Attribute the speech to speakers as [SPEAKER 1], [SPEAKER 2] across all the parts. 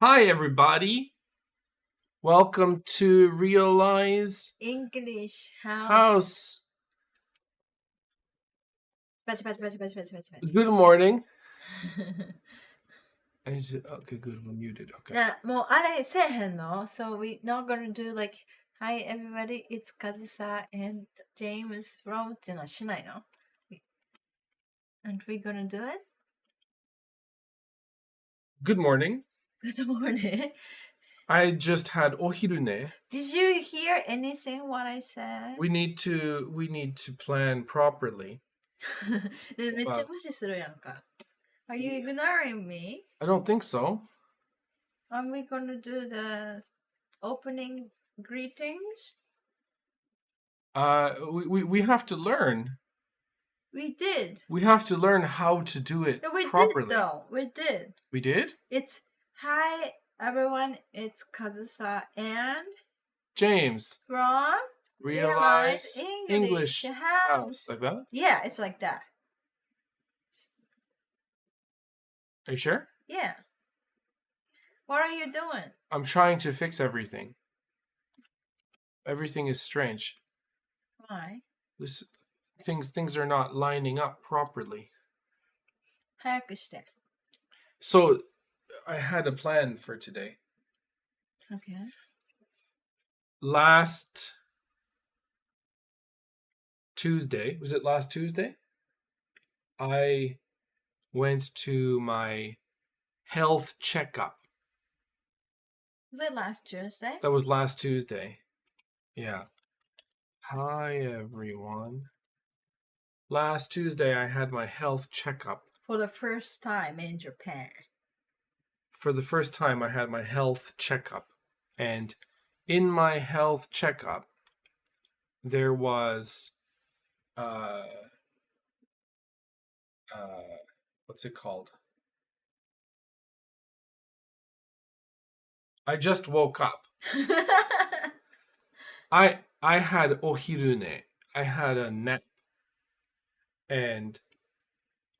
[SPEAKER 1] Hi, everybody. Welcome to Realize
[SPEAKER 2] English House.
[SPEAKER 1] House.
[SPEAKER 2] パチパチパチパチパチパチパチ。
[SPEAKER 1] Good morning. Okay, good. We're muted. Okay.
[SPEAKER 2] もうあれせえへんの So we not gonna do like Hi everybody, it's Kazusa and James from っていうのはしないの And we gonna do it?
[SPEAKER 1] Good morning.
[SPEAKER 2] Good morning.
[SPEAKER 1] I just had ohirune.
[SPEAKER 2] Did you hear anything what I said?
[SPEAKER 1] We need to plan properly.
[SPEAKER 2] でめっちゃ無視するやんか。Are you ignoring me?
[SPEAKER 1] I don't think so.
[SPEAKER 2] Are we gonna do the opening greetings?
[SPEAKER 1] We have to learn.
[SPEAKER 2] We did.
[SPEAKER 1] We have to learn how to do it
[SPEAKER 2] No, we
[SPEAKER 1] properly.
[SPEAKER 2] did though. We did.
[SPEAKER 1] We did?
[SPEAKER 2] It's hi everyone, it's Kazusa and
[SPEAKER 1] James.
[SPEAKER 2] from
[SPEAKER 1] Realize
[SPEAKER 2] English House.
[SPEAKER 1] Like that?
[SPEAKER 2] Yeah, it's like that.
[SPEAKER 1] Are you sure?
[SPEAKER 2] Yeah. What are you doing?
[SPEAKER 1] I'm trying to fix everything. Everything is strange.
[SPEAKER 2] Why?
[SPEAKER 1] Things are not lining up properly.
[SPEAKER 2] 早くして。
[SPEAKER 1] So I had a plan for today.
[SPEAKER 2] Okay.
[SPEAKER 1] Last Tuesday, was it last Tuesday? I went to my health checkup.
[SPEAKER 2] Was it last Tuesday?
[SPEAKER 1] That was last Tuesday. Yeah. Hi, everyone. Last Tuesday, I had my health checkup.
[SPEAKER 2] For the first time in Japan.
[SPEAKER 1] For the first time, I had my health checkup. And in my health checkup, there was, what's it called? I just woke up. I had ohirune. I had a nap. And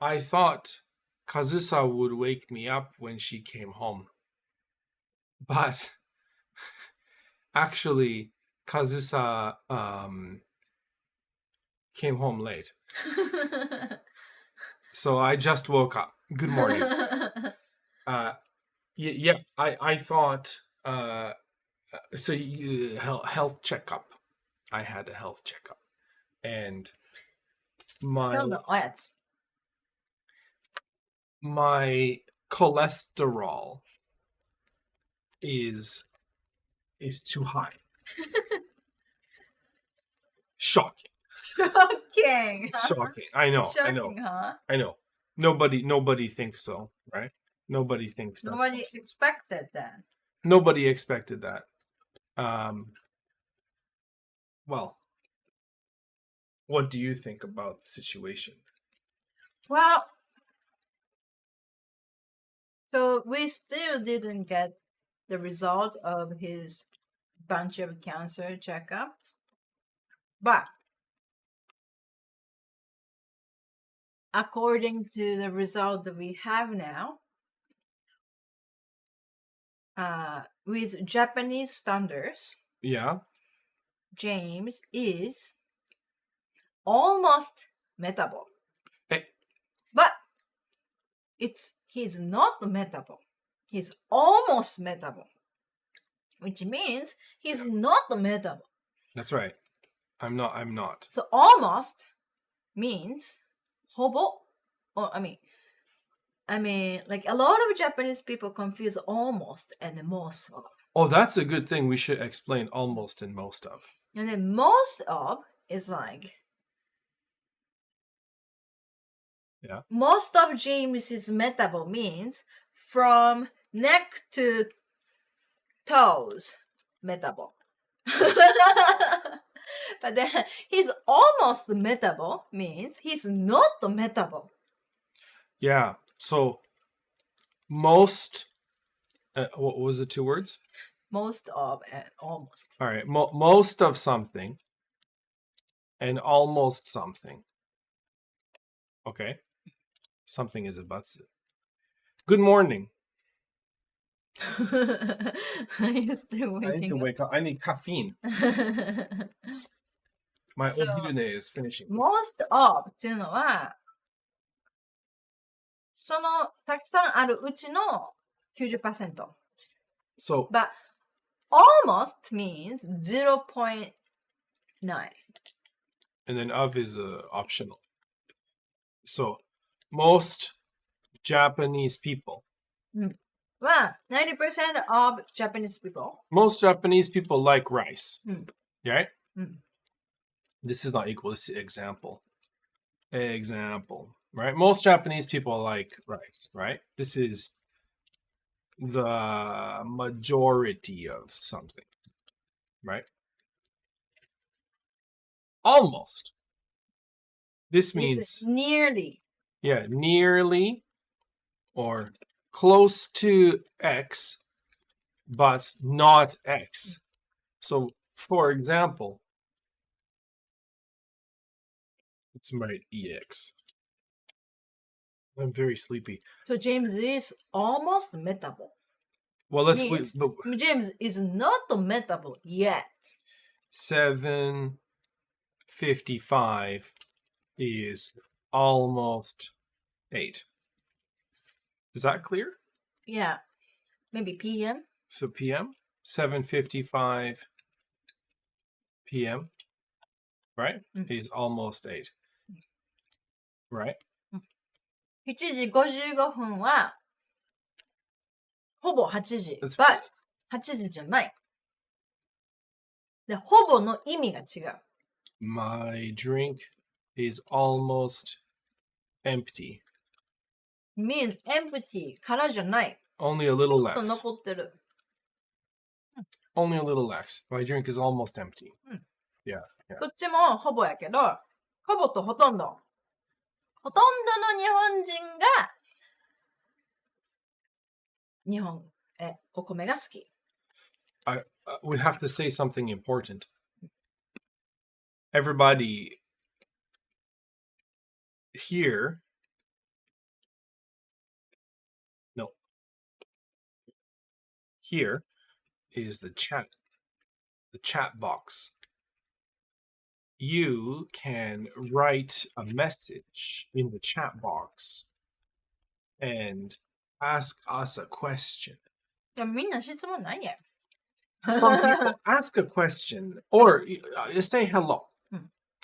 [SPEAKER 1] I thought Kazusa would wake me up when she came home. But actually, Kazusa came home late. So I just woke up. Good morning. Yeah, I thought, health checkup. I had a health checkup. And my cholesterol is too high. Shocking.
[SPEAKER 2] Shocking.
[SPEAKER 1] It's shocking. I know.
[SPEAKER 2] Shocking, huh?
[SPEAKER 1] I know. Nobody thinks so, right? Nobody thinks that's
[SPEAKER 2] Nobody
[SPEAKER 1] possible.
[SPEAKER 2] expected that.
[SPEAKER 1] Nobody expected that. Well, what do you think about the situation?
[SPEAKER 2] Well, so we still didn't get the result of his bunch of cancer checkups. But according to the result that we have now, with Japanese standards,
[SPEAKER 1] Yeah.
[SPEAKER 2] James is almost metabolic.
[SPEAKER 1] Hey.
[SPEAKER 2] But he's not metabolic. He's almost metabolic, which means he's not metabolic.
[SPEAKER 1] That's right. I'm not.
[SPEAKER 2] So almost means hobo. Or I mean, like a lot of Japanese people confuse almost and most of.
[SPEAKER 1] Oh, that's a good thing. We should explain almost and most of.
[SPEAKER 2] And then most of is like,
[SPEAKER 1] yeah.
[SPEAKER 2] Most of James's metabol means from neck to toes metabol. But then he's almost metabol means he's not metabol.
[SPEAKER 1] Yeah. So most, what was the two words?
[SPEAKER 2] Most of and almost.
[SPEAKER 1] All right. Most of something and almost something. Okay. Something is a butsu. Good morning.
[SPEAKER 2] Are you still
[SPEAKER 1] I need to
[SPEAKER 2] waiting?
[SPEAKER 1] wake up. I need caffeine. My
[SPEAKER 2] So,
[SPEAKER 1] ohirune is finishing.
[SPEAKER 2] most of っていうのは、そのたくさんあるうちの 90%。So, But almost means 0.9.
[SPEAKER 1] and then of is optional. So, most Japanese people.
[SPEAKER 2] は 90% of Japanese people.
[SPEAKER 1] Most Japanese people like rice. Right?
[SPEAKER 2] Mm.
[SPEAKER 1] This is not equal. This is example. Example. Right? Most Japanese people like rice. Right? This is the majority of something. Right? Almost. This means
[SPEAKER 2] This is nearly.
[SPEAKER 1] yeah, nearly or close to X, but not X. So, for example, let's write EX. I'm very sleepy.
[SPEAKER 2] So James is almost metable.
[SPEAKER 1] Well, let's
[SPEAKER 2] Means James is not metable yet.
[SPEAKER 1] 7:55 is almost 8. Is that clear?
[SPEAKER 2] Yeah. Maybe PM.
[SPEAKER 1] So PM, 7:55 PM, right? Is almost 8. Right?
[SPEAKER 2] 7時55分はほぼ8時。
[SPEAKER 1] That's
[SPEAKER 2] But 8時じゃない。で、ほぼの意味が違う。
[SPEAKER 1] My drink is almost empty.
[SPEAKER 2] means empty からじゃない。
[SPEAKER 1] Only a
[SPEAKER 2] ち
[SPEAKER 1] little
[SPEAKER 2] ょっと
[SPEAKER 1] left.
[SPEAKER 2] 残ってる。
[SPEAKER 1] Only a little left. My drink is almost empty.
[SPEAKER 2] どっちもほぼやけど、ほぼとほとんど。ほとんどの日本人がお米が好き。
[SPEAKER 1] We have to say something important. Everybody here. No. Here is the chat box. You can write a message in the chat box and ask us a question.
[SPEAKER 2] でもみんな質問ないやん。
[SPEAKER 1] Some people ask a question or say hello.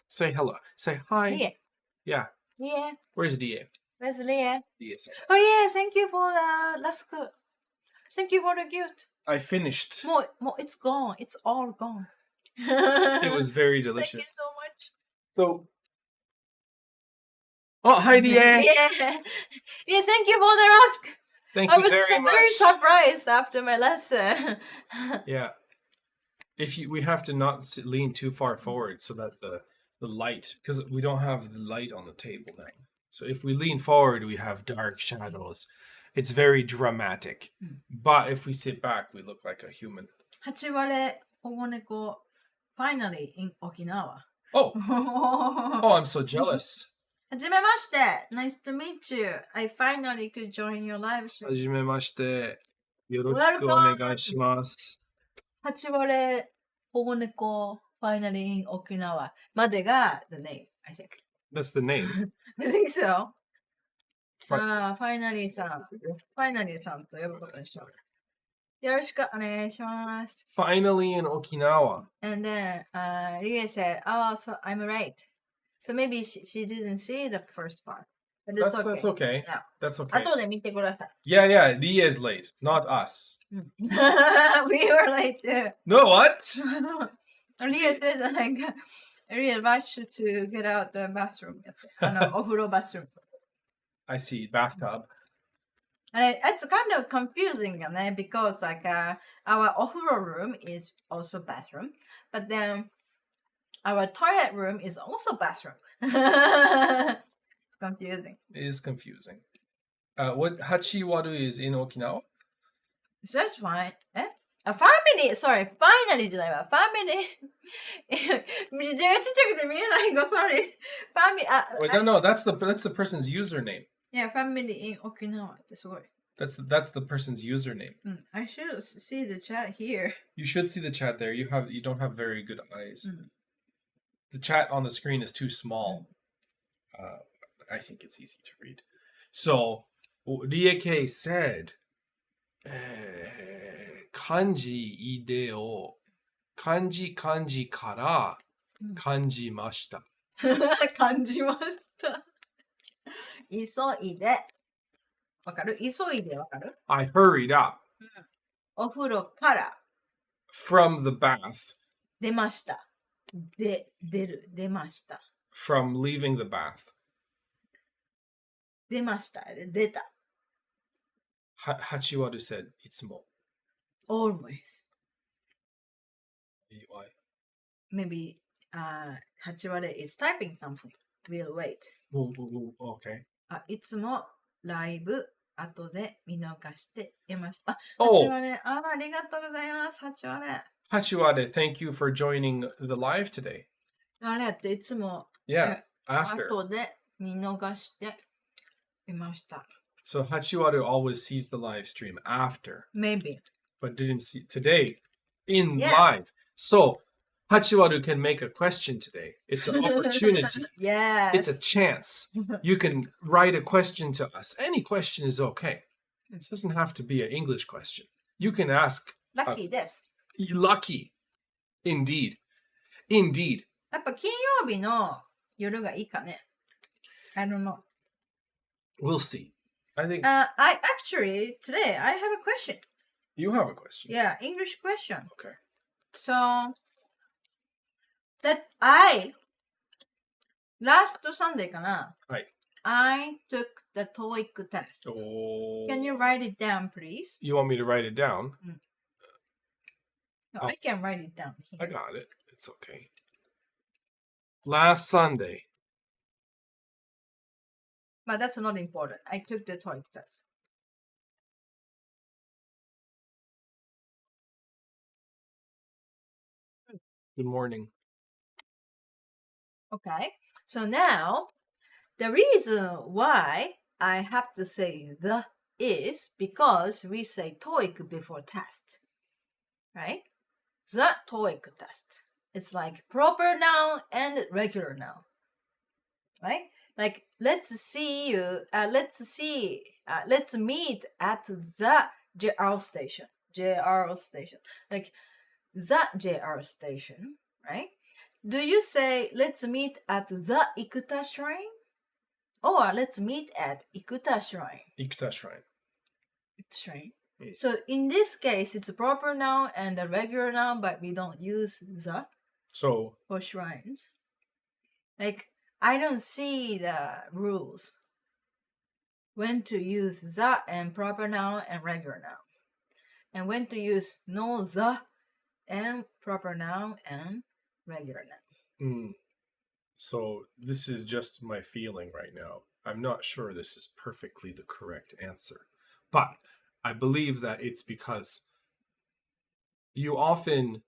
[SPEAKER 1] Say hello. Say hi.
[SPEAKER 2] Yeah.
[SPEAKER 1] Yeah.
[SPEAKER 2] Yeah.
[SPEAKER 1] Where's DA?
[SPEAKER 2] Where's Leah?
[SPEAKER 1] DA.
[SPEAKER 2] Oh yeah, thank you for the last good. Thank you for the gift.
[SPEAKER 1] I finished.
[SPEAKER 2] もう it's gone. It's all gone.
[SPEAKER 1] It was very
[SPEAKER 2] Thank you
[SPEAKER 1] delicious.
[SPEAKER 2] so much.
[SPEAKER 1] So. Oh, hi DA.
[SPEAKER 2] Yeah. Yeah, thank you for the ask.
[SPEAKER 1] Thank
[SPEAKER 2] I
[SPEAKER 1] you
[SPEAKER 2] was
[SPEAKER 1] very much.
[SPEAKER 2] very surprised after my lesson.
[SPEAKER 1] Yeah. We have to not lean too far forward so that the light, because we don't have the light on the table now. So if we lean forward, we have dark shadows. It's very dramatic. But if we sit back, we look like a human.
[SPEAKER 2] 8割保護猫 finally in Okinawa.
[SPEAKER 1] Oh, I'm so jealous.
[SPEAKER 2] はじめまして Nice to meet you. I finally could join your live show.
[SPEAKER 1] はじめまして。よろしくお願いします。
[SPEAKER 2] 8割保護猫 finally in Okinawa までが the name, I think.
[SPEAKER 1] That's the name.
[SPEAKER 2] I think so. ファイナリーさんと呼ぶことにしよう。よろしくお願いします。
[SPEAKER 1] Finally in Okinawa.
[SPEAKER 2] And then Ria said, oh, so I'm right. So maybe she didn't see the first part. But it's okay.
[SPEAKER 1] That's okay.
[SPEAKER 2] Yeah.
[SPEAKER 1] That's okay.
[SPEAKER 2] 後で見てください。
[SPEAKER 1] Yeah. Ria is late, not us.
[SPEAKER 2] We were late too.
[SPEAKER 1] No, what?
[SPEAKER 2] Ria said like, Ria rushed to get out the bathroom. お風呂 bathroom.
[SPEAKER 1] I see. Bathtub.
[SPEAKER 2] And it's kind of confusing because like our ofuro room is also bathroom, but then our toilet room is also bathroom. It's confusing.
[SPEAKER 1] It is confusing. What Hachiwaru is in Okinawa?
[SPEAKER 2] So that's fine. A family! Sorry, finally じゃないわ。family. 字がちっちゃくて見えないご sorry. Family.
[SPEAKER 1] Wait, no, that's the person's username.
[SPEAKER 2] Yeah, family in Okinawa ってすごい。
[SPEAKER 1] That's the person's username.
[SPEAKER 2] I should see the chat here.
[SPEAKER 1] You should see the chat there. You don't have very good eyes. The chat on the screen is too small. I think it's easy to read. So, Rieke said, 漢字イデを漢字から感じました。
[SPEAKER 2] 感じました。急いで。わかる？急いでわかる？
[SPEAKER 1] I hurried up.
[SPEAKER 2] お風呂から
[SPEAKER 1] from the bath.
[SPEAKER 2] 出ました。出ました。
[SPEAKER 1] From leaving the bath.
[SPEAKER 2] 出ました。出た。
[SPEAKER 1] 8割 said いつも。
[SPEAKER 2] Always.
[SPEAKER 1] Why?
[SPEAKER 2] Maybe 8割 is typing something. We'll wait.
[SPEAKER 1] Okay.
[SPEAKER 2] いつもライブ後で見逃していました。
[SPEAKER 1] Oh.
[SPEAKER 2] 8割、ありがとうございます。8割。
[SPEAKER 1] 8割, thank you for joining the live today.
[SPEAKER 2] あれっていつも
[SPEAKER 1] Yeah, after.
[SPEAKER 2] 後で見逃していました。
[SPEAKER 1] So 8割 always sees the live stream after.
[SPEAKER 2] Maybe.
[SPEAKER 1] But didn't see today in live. So 8割 can make a question today. It's an opportunity.
[SPEAKER 2] Yes.
[SPEAKER 1] It's a chance. You can write a question to us. Any question is okay. It doesn't have to be an English question. You can ask.
[SPEAKER 2] Lucky です。
[SPEAKER 1] Lucky. Indeed. Indeed.
[SPEAKER 2] やっぱ金曜日の夜がいいかね。I don't know.
[SPEAKER 1] We'll see. I think.
[SPEAKER 2] Actually, today I have a question.
[SPEAKER 1] You have a question.
[SPEAKER 2] Yeah, English question.
[SPEAKER 1] Okay.
[SPEAKER 2] So, that last Sunday かな?
[SPEAKER 1] はい。
[SPEAKER 2] I took the TOEIC test.
[SPEAKER 1] Oh.
[SPEAKER 2] Can you write it down, please?
[SPEAKER 1] You want me to write it down?
[SPEAKER 2] No, I can write it down here.
[SPEAKER 1] I got it. It's okay. Last Sunday.
[SPEAKER 2] But that's not important. I took the TOEIC test.
[SPEAKER 1] Good morning.
[SPEAKER 2] Okay. So now, the reason why I have to say the is because we say TOEIC before test. Right? The TOEIC test. It's like proper noun and regular noun. Right? Like, let's meet at the JR station. JR station. Like, the JR station, right? Do you say, let's meet at the Ikuta Shrine? Or let's meet at Ikuta Shrine?
[SPEAKER 1] Ikuta Shrine.
[SPEAKER 2] Shrine. So in this case, it's a proper noun and a regular noun, but we don't use the for shrines. Like, I don't see the rules when to use the and proper noun and regular noun. And when to use no the and proper noun and regular noun.
[SPEAKER 1] So this is just my feeling right now. I'm not sure this is perfectly the correct answer. But I believe that it's because you often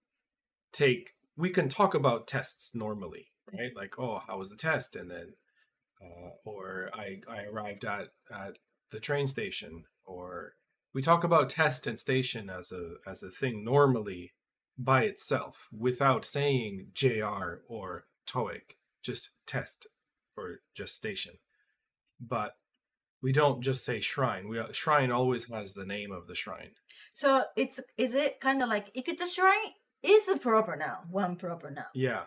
[SPEAKER 1] we can talk about tests normally, right? Like, oh, how was the test? And then, or I arrived at the train station, or we talk about test and station as a thing normally by itself without saying JR or TOEIC, just test or just station. But we don't just say shrine. Shrine always has the name of the shrine.
[SPEAKER 2] So is it kind of like Ikuta Shrine is a proper noun, one proper noun?
[SPEAKER 1] Yeah.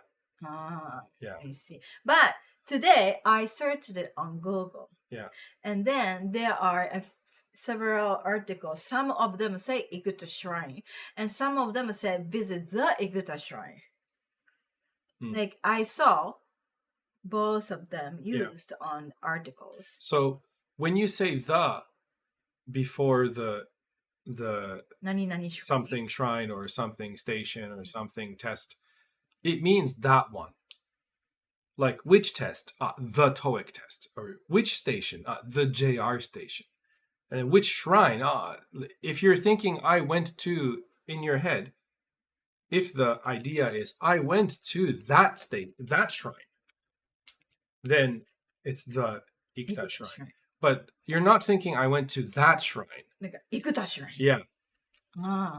[SPEAKER 2] Yeah. I see. But today I searched it on Google.
[SPEAKER 1] Yeah.
[SPEAKER 2] And then there are several articles. Some of them say Ikuta Shrine, and some of them say visit the Ikuta Shrine. Like, I saw both of them used on articles.
[SPEAKER 1] So when you say the before the something shrine or something station or something test, it means that one. Like, which test? The TOEIC test. Or which station? The JR station. And which shrine? If you're thinking I went to in your head, if the idea is I went to that shrine, then it's the Ikuta shrine. But you're not thinking I went to that shrine.
[SPEAKER 2] なんか、行くたshrine.
[SPEAKER 1] Yeah.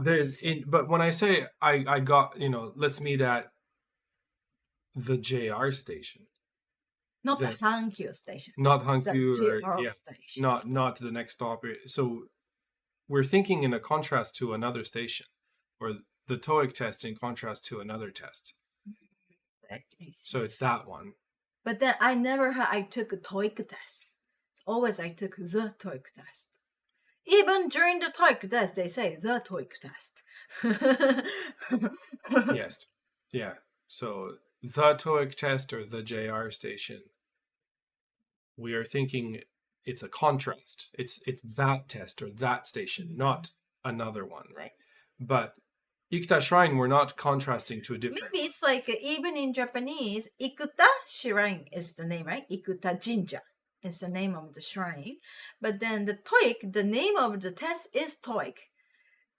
[SPEAKER 2] There's
[SPEAKER 1] but when I say I got, let's meet at the JR station.
[SPEAKER 2] Not the Hankyu station.
[SPEAKER 1] Not Hankyu
[SPEAKER 2] or station.
[SPEAKER 1] Not the next stop. So we're thinking in a contrast to another station, or the TOEIC test in contrast to another test. Right? So it's that one.
[SPEAKER 2] But then I took a TOEIC test. Always I took the TOEIC test. Even during the TOEIC test, they say the TOEIC test.
[SPEAKER 1] Yes. Yeah. So the TOEIC test or the JR station, we are thinking it's a contrast. It's that test or that station, not another one, right? But Ikuta Shrine, we're not contrasting to a different.
[SPEAKER 2] Maybe it's like even in Japanese, Ikuta Shrine is the name, right? Ikuta Jinja is the name of the shrine. But then the TOEIC, the name of the test is TOEIC.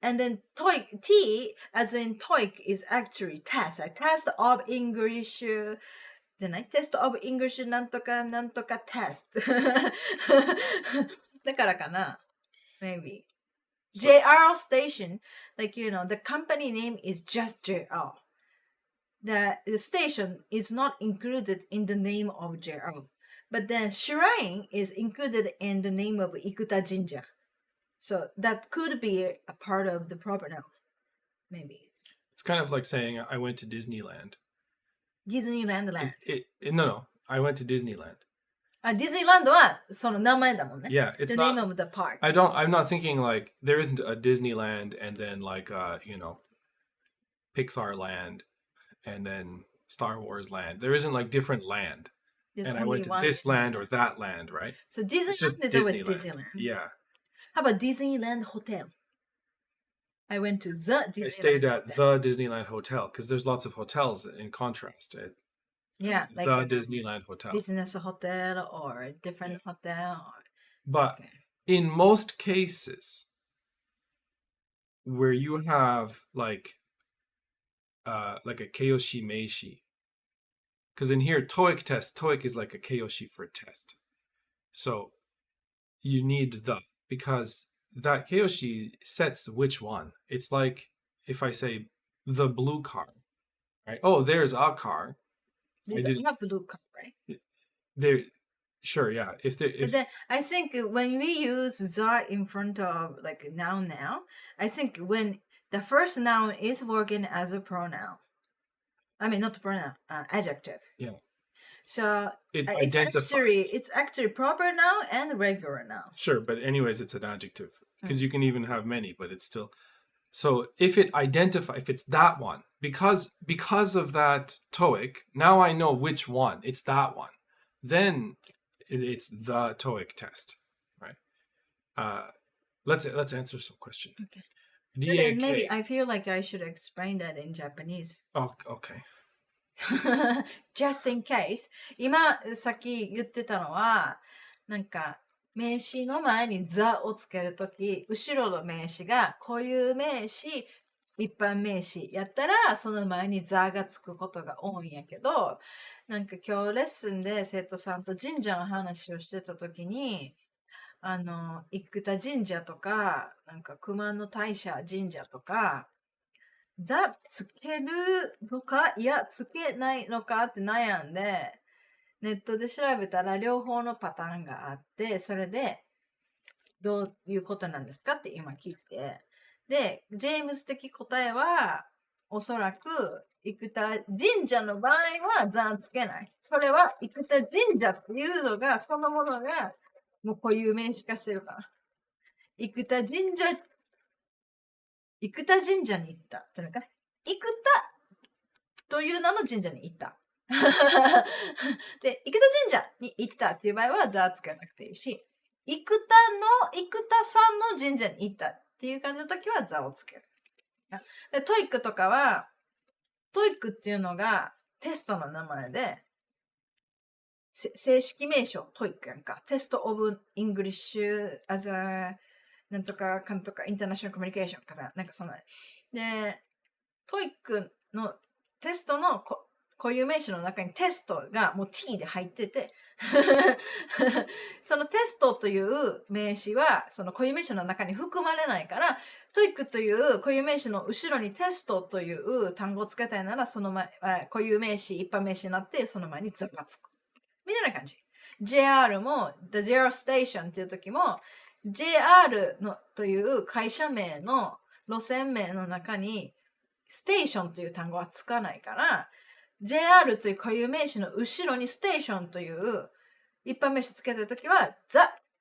[SPEAKER 2] And then TOEIC, T as in TOEIC is actually test. Like test of English, test of English なんとかなんとか test. だからかな maybe. JR station, like, the company name is just JR. The station is not included in the name of JR. But then shrine is included in the name of Ikuta Jinja. So that could be a part of the proper noun. Maybe.
[SPEAKER 1] It's kind of like saying I went to Disneyland.
[SPEAKER 2] Disneyland land.
[SPEAKER 1] No. I went to Disneyland.
[SPEAKER 2] Disneyland はその名前だもんね.
[SPEAKER 1] Yeah, it's
[SPEAKER 2] the
[SPEAKER 1] not,
[SPEAKER 2] name of the park.
[SPEAKER 1] I'm not thinking like there isn't a Disneyland and then like Pixar land and then Star Wars land. There isn't like different land.
[SPEAKER 2] There's
[SPEAKER 1] and I went to this land or that land, right?
[SPEAKER 2] So Disneyland is always Disneyland.
[SPEAKER 1] Yeah.
[SPEAKER 2] How about Disneyland Hotel? I went to the Disneyland
[SPEAKER 1] I stayed at
[SPEAKER 2] Hotel.
[SPEAKER 1] the Disneyland Hotel because there's lots of hotels in contrast.
[SPEAKER 2] Yeah, like
[SPEAKER 1] the Disneyland Hotel.
[SPEAKER 2] Business hotel or different hotel.
[SPEAKER 1] But in most cases where you have like a Keiyoshi Meishi, because in here TOEIC is like a Keiyoshi for test. So you need the, because that Keiyoshi sets which one. It's like if I say the blue car, right? Oh, there's a car.
[SPEAKER 2] There's a blue car, right?
[SPEAKER 1] There, sure, yeah.
[SPEAKER 2] But then I think when we use the in front of like noun now, I think when the first noun is working as a pronoun. I mean, not pronoun, adjective.
[SPEAKER 1] Yeah.
[SPEAKER 2] So it's actually proper noun and regular noun.
[SPEAKER 1] Sure, but anyways, it's an adjective because you can even have many, but it's still. So if it's that one, because of that TOEIC, now I know which one. It's that one. Then it's the TOEIC test, right? Let's answer some questions.
[SPEAKER 2] Okay. Then maybe I feel like I should explain that in Japanese.
[SPEAKER 1] Oh, okay.
[SPEAKER 2] Just in case. 今さっき言ってたのはなんか名詞の前に the をつけるとき、後ろの名詞が固有名詞、一般名詞やったら、その前に the がつくことが多いんやけど、なんか今日レッスンで生徒さんと神社の話をしてたときに、生田神社とか、なんか熊野大社神社とか、the つけるのか、いや、つけないのかって悩んで、ネットで調べたら両方のパターンがあって、それでどういうことなんですかって今聞いて。で、ジェームス的答えは、おそらく、生田神社の場合は残つけない。それは生田神社っていうのが、そのものが、もう固有名詞化してるから。生田神社に行った。じゃなくて、生田という名の神社に行った。で、生田神社に行ったっていう場合は、ざつけなくていいし、生田さんの神社に行ったっていう感じの時は、ざをつける。で、トイックとかは、トイックっていうのがテストの名前で、正式名称、トイックやんか。テストオブイングリッシュ、as a なんとかかんとかインターナショナルコミュニケーションかさ、なんかそんな。で、トイックのテストの固有名詞の中にテストがもう t で入っててそのテストという名詞はその固有名詞の中に含まれないから、TOEIC という固有名詞の後ろにテストという単語をつけたいなら、その前固有名詞、一般名詞になってその前にザがつくみたいな感じ。JR も The JR Station っていう時も JR のという会社名の路線名の中にステーションという単語はつかないから、JR という固有名詞の後ろにステーションという一般名詞つけたときは The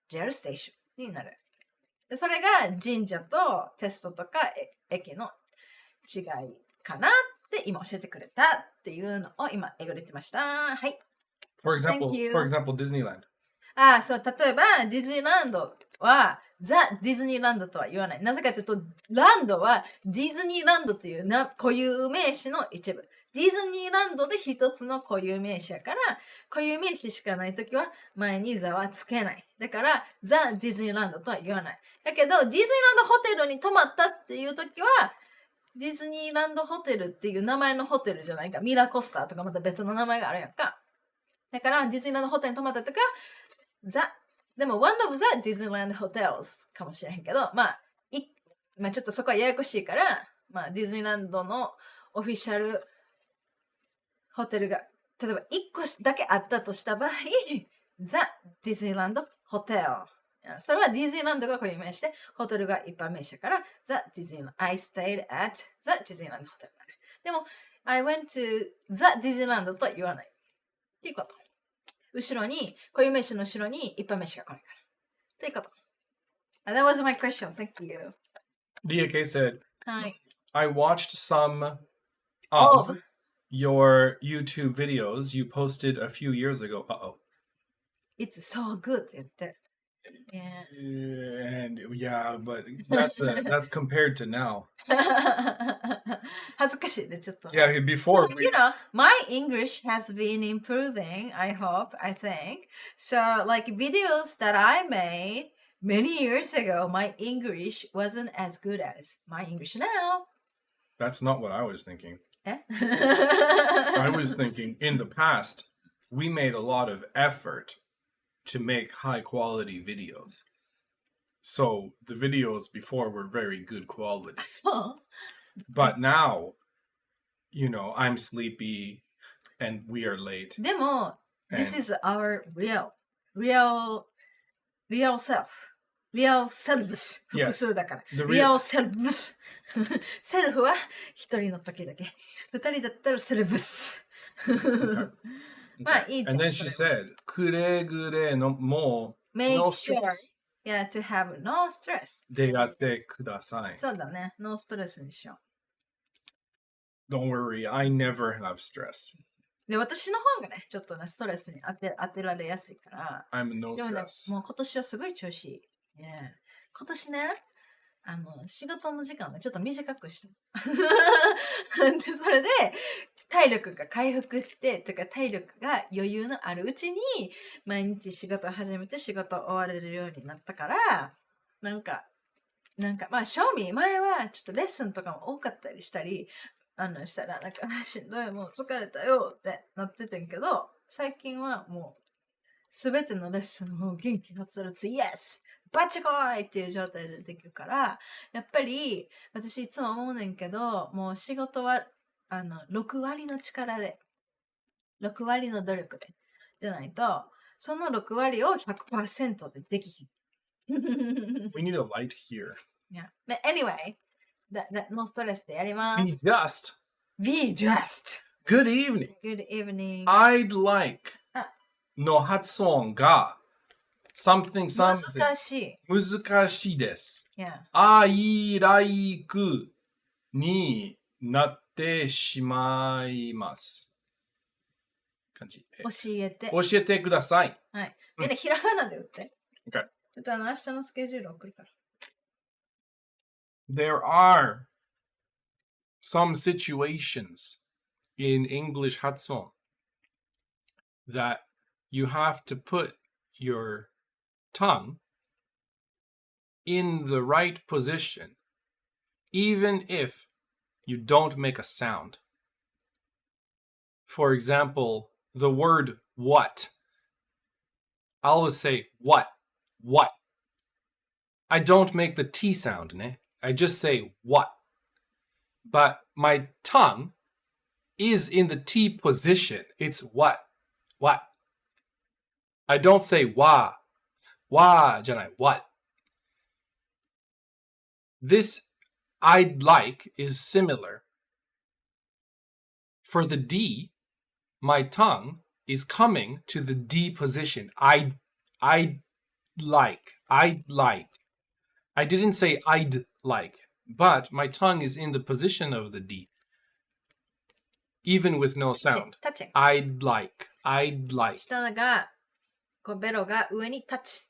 [SPEAKER 2] JR Station になる。でそれが神社とテストとか駅の違いかなって今教えてくれたっていうのを今英語で言ってました。はい。
[SPEAKER 1] For example, Disneyland.
[SPEAKER 2] そう、例えばディズニーランドはザ・ディズニーランドとは言わない。なぜかというと、ランドはディズニーランドという固有名詞の一部。ディズニーランドで一つの固有名詞やから、固有名詞しかないときは前にザはつけない。だから、ザ・ディズニーランドとは言わない。だけど、ディズニーランドホテルに泊まったっていうときは、ディズニーランドホテルっていう名前のホテルじゃないか。ミラコスターとかまた別の名前があるやんか。だから、ディズニーランドホテルに泊まったときは、でも、one of the Disneyland hotels かもしれへんけど、まあちょっとそこはややこしいから、まあ、ディズニーランドのオフィシャルホテルが、例えば1個だけあったとした場合、The Disneyland Hotel。それはディズニーランドが固有名詞で、ホテルが一般名詞だから、The Disneyland。I stayed at the Disneyland Hotel。でも、I went to the Disneyland とは言わない。っていうこと。後ろに、固有名詞の後ろに一般名詞が来ないから。ということ。That was my question. Thank you.
[SPEAKER 1] Lia said,
[SPEAKER 2] Hi.
[SPEAKER 1] I watched some of your YouTube videos you posted a few years ago.
[SPEAKER 2] It's so good. Yeah.
[SPEAKER 1] And yeah, but that's compared to now.
[SPEAKER 2] 恥ずかしいね、ちょっと。
[SPEAKER 1] Yeah, before.
[SPEAKER 2] Like, you know, my English has been improving, I hope, I think. So, like, videos that I made many years ago, my English wasn't as good as my English now.
[SPEAKER 1] That's not what I was thinking.
[SPEAKER 2] Eh?
[SPEAKER 1] I was thinking in the past, we made a lot of effort to make high quality videos. So the videos before were very good quality.
[SPEAKER 2] So?
[SPEAKER 1] But now, you know, I'm sleepy and we are late.
[SPEAKER 2] でも、this is our real self. real selves. 複数だから。real selves. セルフは一人の時だけ。二人だったらセルブス。まあいいじゃん。
[SPEAKER 1] And then she said, くれぐれのも
[SPEAKER 2] make
[SPEAKER 1] no
[SPEAKER 2] sure,
[SPEAKER 1] stress.
[SPEAKER 2] yeah, to have no stress.
[SPEAKER 1] でやってください。
[SPEAKER 2] そうだね。ノーストレスにしよ
[SPEAKER 1] う。Don't worry, I never have stress.
[SPEAKER 2] で、私の方がね、ちょっとね、ストレスに当てられやすいから。
[SPEAKER 1] I'm no stress. でもね、
[SPEAKER 2] もう今年はすごい調子いい。ね、今年ね、仕事の時間をね、ちょっと短くした。で、それで、体力が回復して、というか体力が余裕のあるうちに、毎日仕事を始めて仕事を終われるようになったから、なんか、まあ、正味、前はちょっとレッスンとかも多かったりしたり、したら、なんか、しんどい、もう疲れたよってなっててんけど、最近はもう、すべてのレッスンを元気はつらつ、イエスバチコイっていう状態でできるから、やっぱり、私いつも思うねんけど、もう仕事は、6割の力で、6割の努力で、じゃないと、その6割を 100% でできひん。
[SPEAKER 1] We need a light here.
[SPEAKER 2] Yeah. But anyway, no stress でやります。
[SPEAKER 1] Be just.
[SPEAKER 2] Good
[SPEAKER 1] evening.
[SPEAKER 2] Good evening.
[SPEAKER 1] I'd like の発音が something
[SPEAKER 2] 難し
[SPEAKER 1] いです。
[SPEAKER 2] Yeah.
[SPEAKER 1] I like になってしまいます。感じ。教えてください。
[SPEAKER 2] はい。みんなひらがなで打って。
[SPEAKER 1] Okay.
[SPEAKER 2] ちょっと明日のスケジュール送るから。
[SPEAKER 1] There are some situations in English 発音 that you have to put your tongue in the right position, even if you don't make a sound. for example, the word what. I always say what. I don't make the T sound, ne? I just say what. But my tongue is in the T position. It's what. I don't say wa. Wa じゃない what. This I'd like is similar. For the D, my tongue is coming to the D position. I'd like. I didn't say I'd like, but my tongue is in the position of the D, even with no sound. I'd like.
[SPEAKER 2] 下がこうベロが上にタッチ。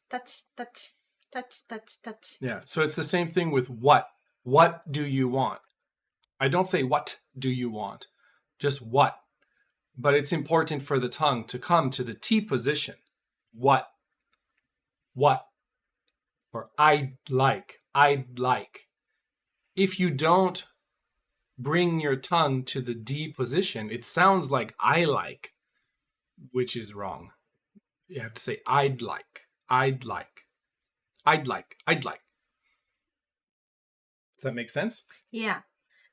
[SPEAKER 1] Yeah, so it's the same thing with what. What do you want? I don't say what do you want, just what. But it's important for the tongue to come to the T position. What. Or I'd like. If you don't bring your tongue to the D position, it sounds like I like, which is wrong. You have to say I'd like. Does that make sense?
[SPEAKER 2] Yeah.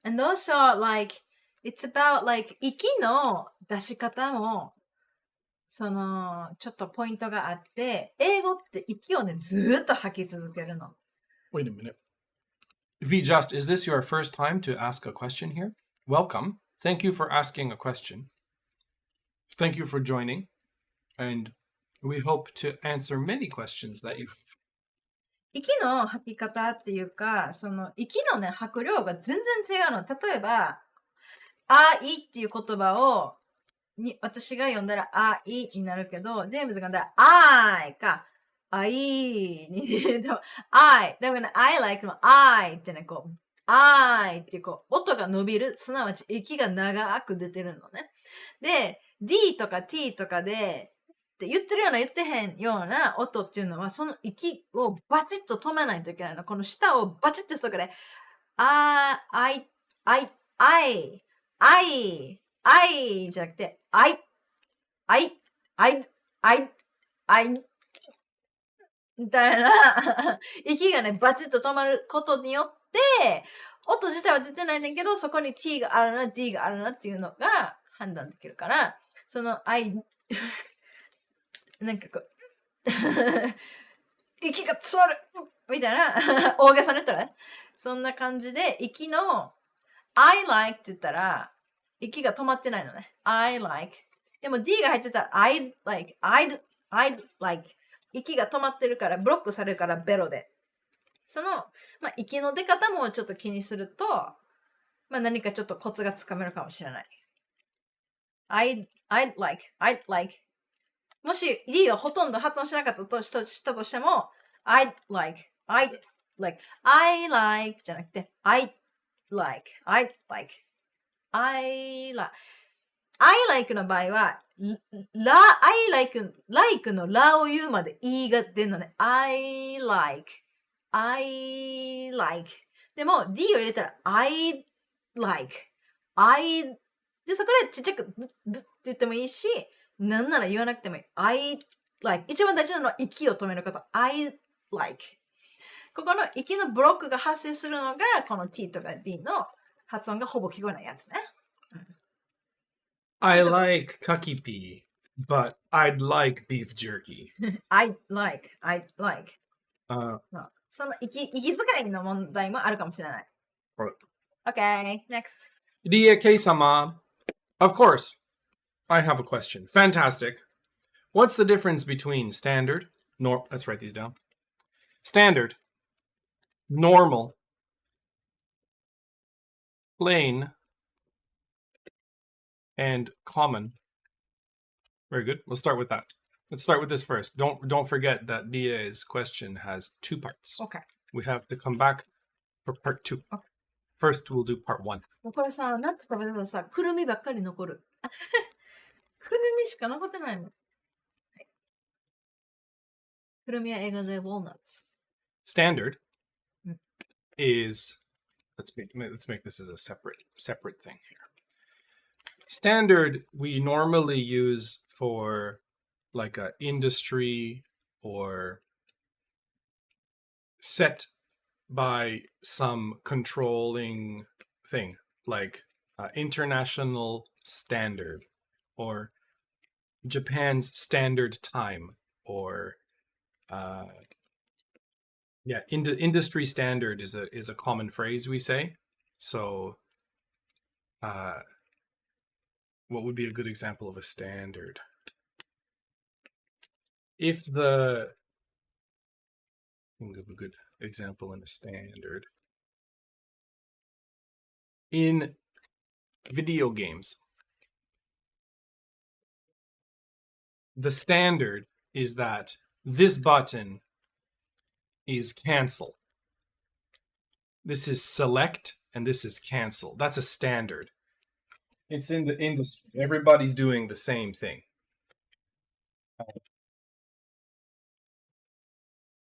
[SPEAKER 2] And also, like, it's about, like, 息の出し方も、ちょっとポイントがあって、英語って息をね、ずーっと吐き続けるの。
[SPEAKER 1] Wait a minute. V-Just, is this your first time to ask a question here? Welcome. Thank you for asking a question. Thank you for joining. And we hope to answer many questions that you have.
[SPEAKER 2] 息の吐き方っていうか、息のね、吐く量が全然違うの。例えば、あいっていう言葉を、私が読んだらあいになるけど、ジェームズが読んだらあいか、あいに、でも、I。だからね、I like でも I ってね、こう、I ってこう、音が伸びる、すなわち息が長く出てるのね。で、D とか T とかで、って言ってるような言ってへんような音っていうのは、その息をバチッと止めないといけないの。この舌をバチッとするから、I じゃなくて、I みたいな息がね、バチッと止まることによって、音自体は出てないんだけど、そこに T があるな、D があるなっていうのが判断できるから、なんかこう、息が詰まるみたいな、大げさに言ったらね。そんな感じで、息の I like って言ったら、息が止まってないのね。I like。でも D が入ってたら I'd like。息が止まってるから、ブロックされるから、ベロで。息の出方もちょっと気にすると、何かちょっとコツがつかめるかもしれない。I'd like。もし D がほとんど発音しなかったとしたとしても、I like じゃなくて、I like の場合は、I like のラを言うまで E が出るのね。I like。でも D を入れたら I like。で、そこでちっちゃくずって言ってもいいし、なんなら言わなくてもいい。I like。一番大事なのは息を止めること。I like。ここの息のブロックが発生するのが、この T とか D の発音がほぼ聞こえないやつね。
[SPEAKER 1] I like kakipi, but I'd like beef jerky.
[SPEAKER 2] I'd like. その息遣いの問題もあるかもしれない。Okay, next.
[SPEAKER 1] Rie-sama. Of course. I have a question. Fantastic. What's the difference between standard, let's write these down. Standard, normal, plain, and common? Very good. We'll start with that. Let's start with this first. Don't forget that Dia's question has 2 parts.
[SPEAKER 2] Okay.
[SPEAKER 1] We have to come back for part 2. Okay. First, we'll do part 1.
[SPEAKER 2] これさ、ナッツ食べるとさ、くるみばっかり残る。くるみしか残ってないの。くるみは英語で walnuts.
[SPEAKER 1] Standard is, let's make this as a separate thing here. Standard we normally use for like a industry or set by some controlling thing, like international standard or Japan's standard time, or industry standard is a common phrase we say. So what would be a good example of a standard? If the think of a good example in a standard. In video games, the standard is that this button is cancel. This is select and this is cancel. That's a standard. It's in the industry. Everybody's doing the same thing.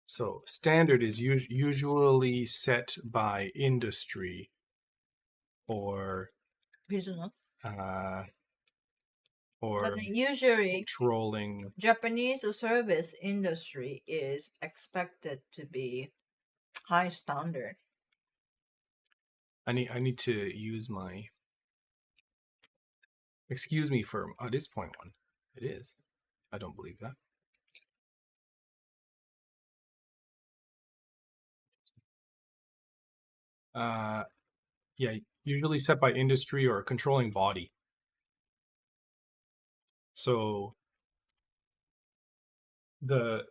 [SPEAKER 1] So standard is usually set by industry or
[SPEAKER 2] business.
[SPEAKER 1] Or
[SPEAKER 2] but usually
[SPEAKER 1] controlling.
[SPEAKER 2] Japanese service industry is expected to be high standard.
[SPEAKER 1] I need to use my. Excuse me for it is 0.1. It is. I don't believe that. Yeah, usually set by industry or a controlling body. So a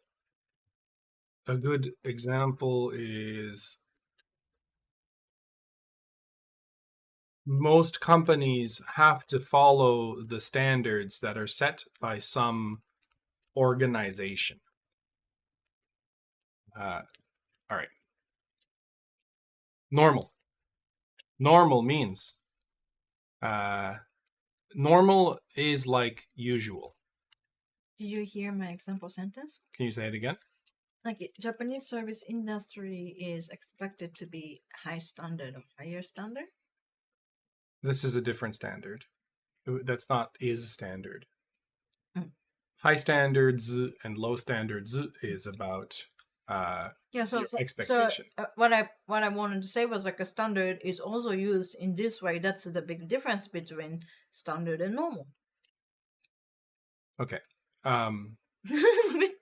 [SPEAKER 1] good example is most companies have to follow the standards that are set by some organization. All right. Normal means normal is like usual.
[SPEAKER 2] Did you hear my example sentence?
[SPEAKER 1] Can you say it again?
[SPEAKER 2] Like Japanese service industry is expected to be high standard or higher standard?
[SPEAKER 1] This is a different standard. That's not is standard.
[SPEAKER 2] Mm.
[SPEAKER 1] High standards and low standards is about expectation.
[SPEAKER 2] So what I wanted to say was like a standard is also used in this way. That's the big difference between standard and normal.
[SPEAKER 1] Okay.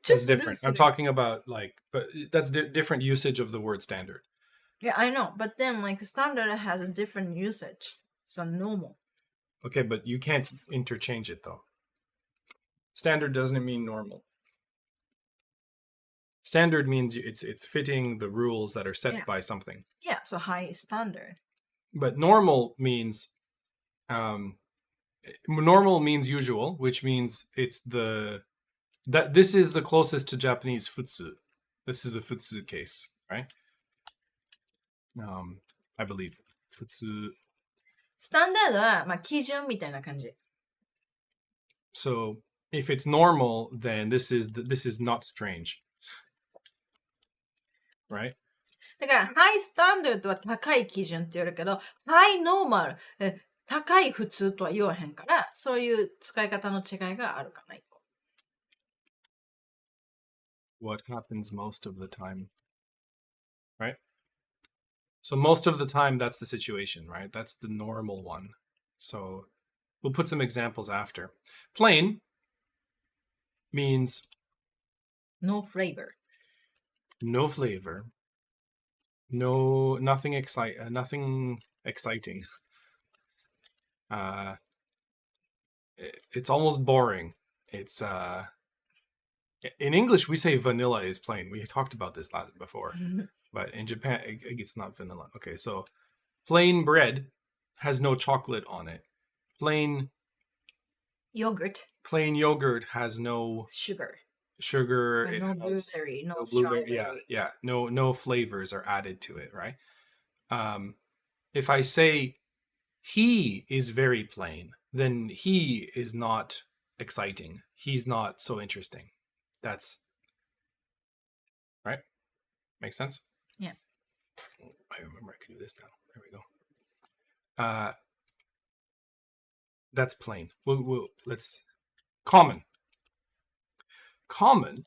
[SPEAKER 1] Just different. I'm talking about but that's different usage of the word standard.
[SPEAKER 2] Yeah, I know. But then standard has a different usage than normal.
[SPEAKER 1] Okay, but you can't interchange it though. Standard doesn't mean normal. Standard means it's fitting the rules that are set by something.
[SPEAKER 2] Yeah, so high standard.
[SPEAKER 1] But normal means normal means usual, which means it's this is the closest to Japanese futsu. This is the futsu case, right? I believe futsu.
[SPEAKER 2] Standard は基準みたいな感じ.
[SPEAKER 1] So if it's normal, then this is not strange, right?
[SPEAKER 2] だからハイスタンダードは高い基準って言われるけど、ハイノーマル、高い普通とは言わへんから、そういう使い方の違いがあるかな、一個。
[SPEAKER 1] What happens most of the time, right? So most of the time, that's the situation, right? That's the normal one. So we'll put some examples after. Plain means
[SPEAKER 2] no flavor.
[SPEAKER 1] No flavor. Nothing exciting. It's almost boring. It's in English we say vanilla is plain. We talked about this before, but in Japan it's not vanilla. Okay, so plain bread has no chocolate on it. Plain
[SPEAKER 2] yogurt
[SPEAKER 1] has no
[SPEAKER 2] sugar.
[SPEAKER 1] It
[SPEAKER 2] no
[SPEAKER 1] has
[SPEAKER 2] blueberry, no
[SPEAKER 1] blueberry.
[SPEAKER 2] strawberry.
[SPEAKER 1] Yeah. No flavors are added to it, right? If I say he is very plain, then he is not exciting. He's not so interesting. That's right. Makes sense?
[SPEAKER 2] Yeah.
[SPEAKER 1] I remember I could do this now. There we go. That's plain. Let's common. Common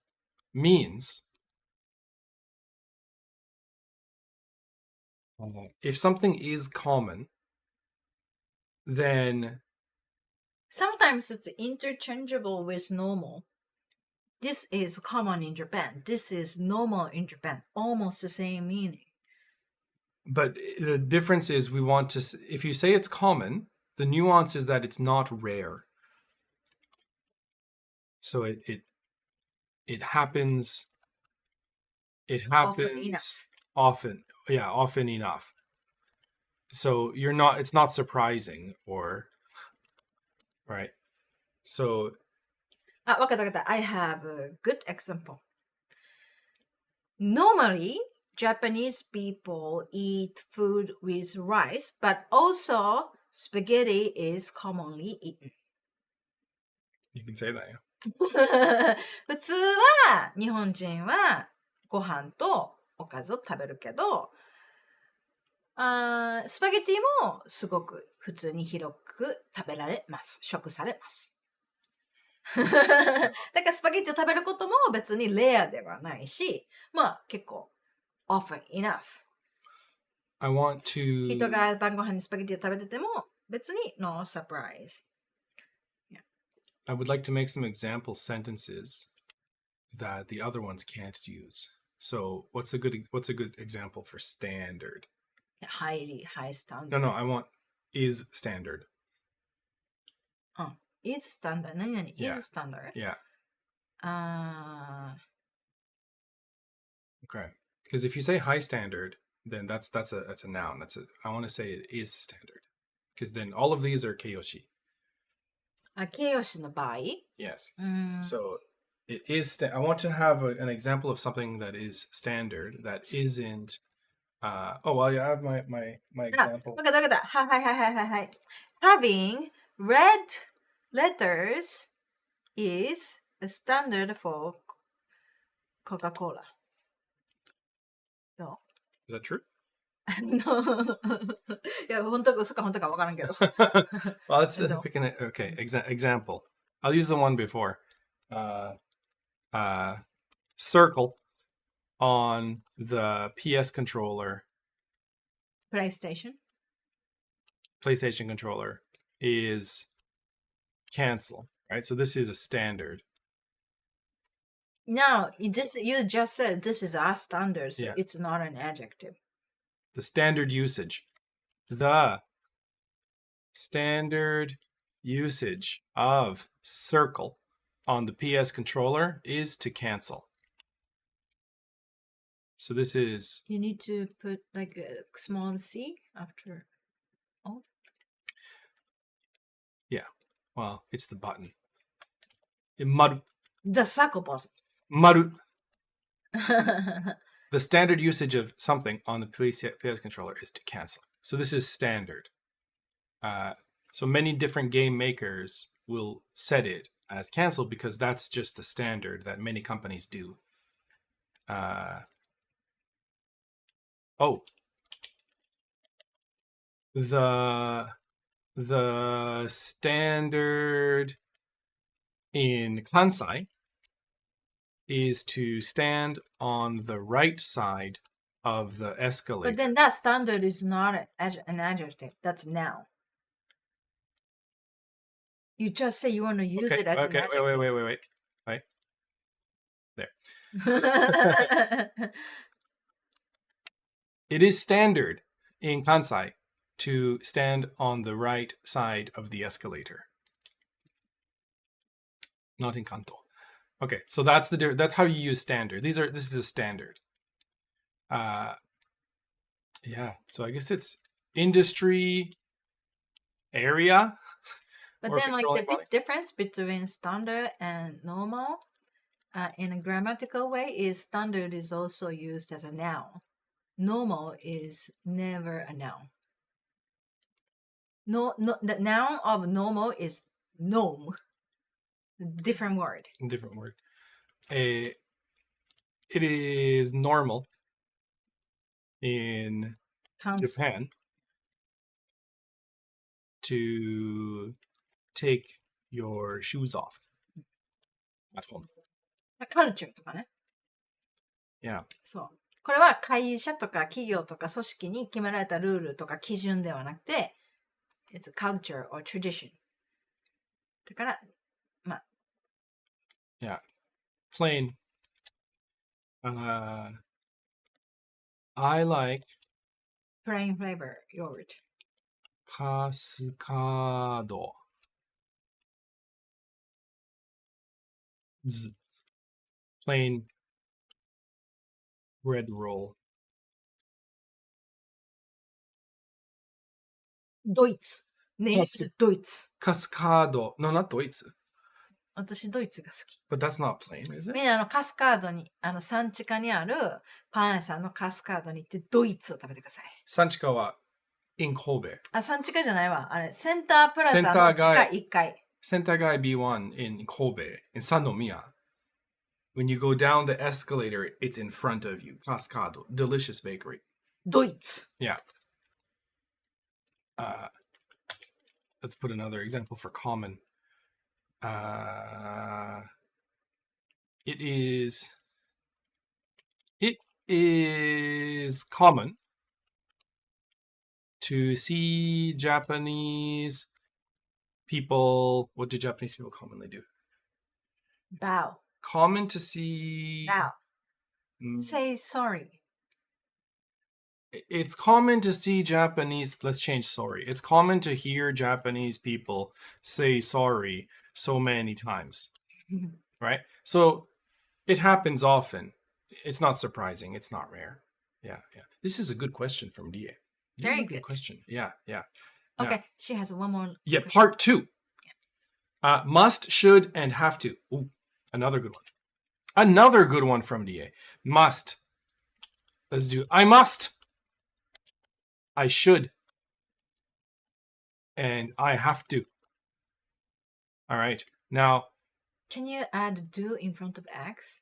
[SPEAKER 1] means if something is common, then
[SPEAKER 2] sometimes it's interchangeable with normal. This is common in Japan. This is normal in Japan. Almost the same meaning.
[SPEAKER 1] But the difference is we want to, if you say it's common, the nuance is that it's not rare. So it happens. It happens often. Yeah, often enough. So it's not surprising or, right? So.
[SPEAKER 2] わかった。I have a good example. Normally, Japanese people eat food with rice, but also spaghetti is commonly eaten.
[SPEAKER 1] You can say that, yeah.
[SPEAKER 2] 普通は日本人はご飯とおかずを食べるけど、スパゲティもすごく普通に広く食べられます。食されます。だからスパゲティを食べることも別にレアではないし、まあ結構 often enough.
[SPEAKER 1] I want to...
[SPEAKER 2] 人が晩ご飯にスパゲティを食べてても別に no surprise.
[SPEAKER 1] Yeah. I would like to make some example sentences that the other ones can't use. So what's a good example for standard?
[SPEAKER 2] High standard.
[SPEAKER 1] No, I want is standard.
[SPEAKER 2] Is standard.
[SPEAKER 1] Yeah.
[SPEAKER 2] Is standard.
[SPEAKER 1] Yeah. Okay. Because if you say high standard, then that's a noun. I want to say it is standard. Because then all of these are keiyoshi.
[SPEAKER 2] Keiyoshi no bai?
[SPEAKER 1] Yes. So it is. I want to have an example of something that is standard that isn't. I have my example.
[SPEAKER 2] わかった。はい。Having red letters is a standard for Coca-Cola. No.
[SPEAKER 1] Is that true?
[SPEAKER 2] No. いや、本当かわからんけど。
[SPEAKER 1] Well, let's pick an example. I'll use the one before. Circle on the PS controller.
[SPEAKER 2] PlayStation
[SPEAKER 1] controller is cancel, right? So this is a standard.
[SPEAKER 2] No, you just said this is our standard, so
[SPEAKER 1] yeah.
[SPEAKER 2] It's not an adjective.
[SPEAKER 1] The standard usage. The standard usage of circle on the PS controller is to cancel. So this is...
[SPEAKER 2] You need to put like a small c after O?
[SPEAKER 1] Yeah. Well, it's the button. Maru.
[SPEAKER 2] The circle button.
[SPEAKER 1] Maru. The standard usage of something on the PS controller is to cancel. So this is standard. So many different game makers will set it as cancel because that's just the standard that many companies do. The standard in Kansai is to stand on the right side of the escalator.
[SPEAKER 2] But then that standard is not an adjective. That's noun. You just say you want to use it as an adjective.
[SPEAKER 1] Wait. There. It is standard in Kansai to stand on the right side of the escalator. Not in Kanto. Okay, so that's how you use standard. This is a standard. Yeah, so I guess it's industry area.
[SPEAKER 2] But then like the big difference between standard and normal in a grammatical way is standard is also used as a noun. Normal is never a noun. No, the noun of normal is norm. Different word.
[SPEAKER 1] Different word. It is normal in Japan to take your shoes off at home.
[SPEAKER 2] カルチャーとかね。
[SPEAKER 1] Yeah.
[SPEAKER 2] そう。これは会社とか企業とか組織に決められたルールとか基準ではなくて、it's a culture or tradition. だから、まあ。
[SPEAKER 1] Yeah. Plain. I like
[SPEAKER 2] plain flavor yogurt.
[SPEAKER 1] カスカード。Plain bread roll.
[SPEAKER 2] ドイツ。ネイツドイツ。
[SPEAKER 1] カスカード。No, not ドイツ。
[SPEAKER 2] 私、ドイツが好き。
[SPEAKER 1] But that's not plain, is it?
[SPEAKER 2] みんなカスカードに、産地下にあるパン屋さんのカスカードに行ってドイツを食べてください。
[SPEAKER 1] 産地下はin 神戸。
[SPEAKER 2] 産地下じゃないわ。あれ、センタープラザの地下1階。
[SPEAKER 1] センター街 B1 in 神戸 in 三宮。When you go down the escalator, it's in front of you. Cascado. Delicious bakery.
[SPEAKER 2] ドイツ。
[SPEAKER 1] Yeah. Let's put another example for common. It is common to see Japanese people. What do Japanese people commonly do?
[SPEAKER 2] Bow.
[SPEAKER 1] Common to see.
[SPEAKER 2] Bow. Say sorry.
[SPEAKER 1] It's common to see Japanese. Let's change sorry. It's common to hear Japanese people say sorry so many times. Right? So it happens often. It's not surprising. It's not rare. Yeah. This is a good question from DA.
[SPEAKER 2] Very good
[SPEAKER 1] question. Yeah.
[SPEAKER 2] Okay, yeah. She has one more.
[SPEAKER 1] Yeah, question. Part 2. Yeah. Must, should, and have to. Ooh, another good one. Another good one from DA. Must. Let's do. I must. I should. And I have to. All right. Now.
[SPEAKER 2] Can you add do in front of X?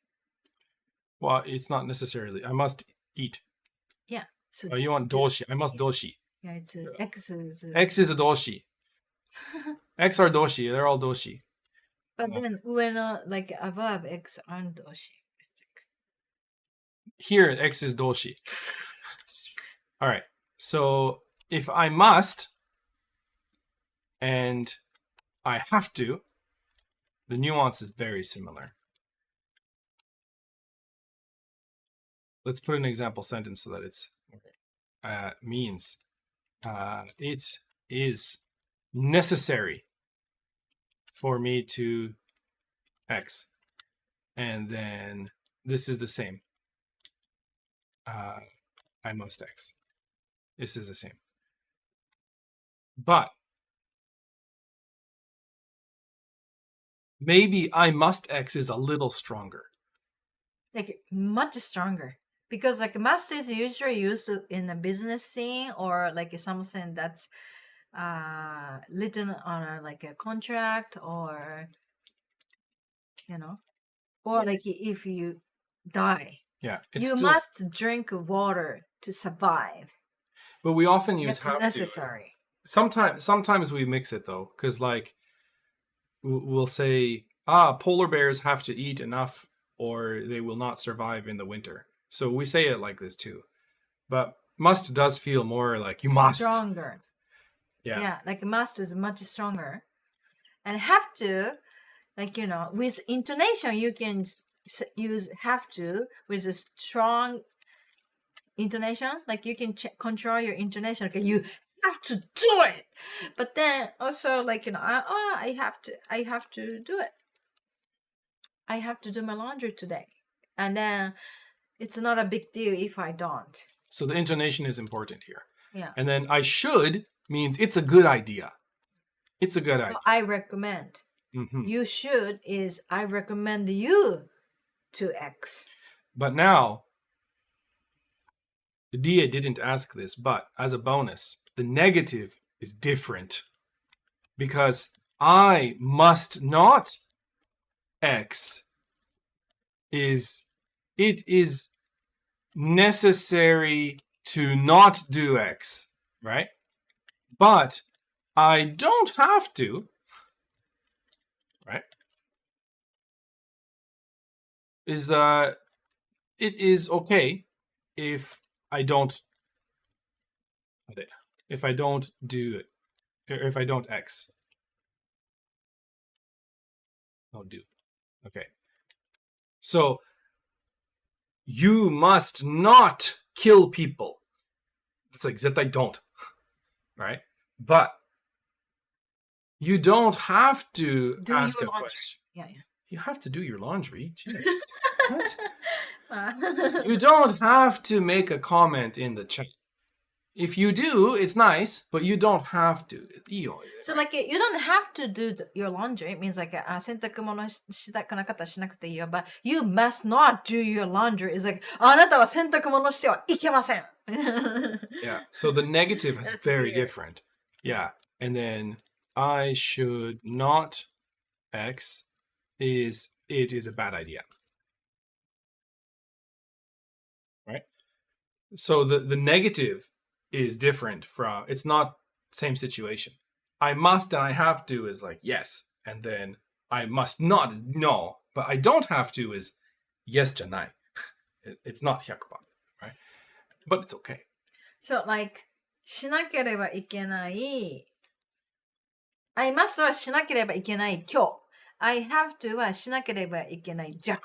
[SPEAKER 1] Well, it's not necessarily. I must eat.
[SPEAKER 2] Yeah. So
[SPEAKER 1] you want doshi. I must doshi.
[SPEAKER 2] Yeah, it's X is.
[SPEAKER 1] X is a doshi. X are doshi. They're all doshi.
[SPEAKER 2] But then ueno, like above X aren't doshi.
[SPEAKER 1] Here, X is doshi. All right. So if I must and I have to, the nuance is very similar. Let's put an example sentence so that it's means it is necessary for me to X. And then this is the same. I must X. This is the same. But maybe I must X is a little stronger.
[SPEAKER 2] Like much stronger. Because like must is usually used in a business scene or like something that's written on like a contract or or like if you die.
[SPEAKER 1] Yeah.
[SPEAKER 2] You must drink water to survive.
[SPEAKER 1] But we often use
[SPEAKER 2] have necessary.
[SPEAKER 1] To. Sometimes we mix it though, because like we'll say, polar bears have to eat enough or they will not survive in the winter. So we say it like this too. But must does feel more like you must.
[SPEAKER 2] Stronger. Yeah, like must is much stronger. And have to, like, with intonation, you can use have to with a strong intonation. Like you can control your intonation. Okay, you have to do it. But then also like, I have to do it. I have to do my laundry today. And then it's not a big deal if I don't.
[SPEAKER 1] So the intonation is important here.
[SPEAKER 2] Yeah.
[SPEAKER 1] And then I should means it's a good idea. It's a good idea.
[SPEAKER 2] I recommend.
[SPEAKER 1] Mm-hmm.
[SPEAKER 2] You should is I recommend you to X.
[SPEAKER 1] But now, the DA didn't ask this, but as a bonus, the negative is different. Because I must not X it is necessary to not do X, right? But I don't have to. is it is okay if I don't do it, or if I don't X. I'll do. Okay. So you must not kill people. It's like zettai don't. Right? But you don't have to ask a question.
[SPEAKER 2] Yeah.
[SPEAKER 1] You have to do your laundry. What? You don't have to make a comment in the chat. If you do, it's nice, but you don't have to.
[SPEAKER 2] So like you don't have to do your laundry. It means like 洗濯物したくなかったらしなくていいよ。But you must not do your laundry. It's like あなたは洗濯物してはいけません。
[SPEAKER 1] Yeah. So the negative is very different. Yeah. And then I should not X is it is a bad idea. Right? So the negative is different from, it's not same situation. I must and I have to is like yes, and then I must not no, but I don't have to is yes じゃない. It's not 100%, right? But it's okay.
[SPEAKER 2] So like しなければいけない I must はしなければいけない今日 I have to はしなければいけない弱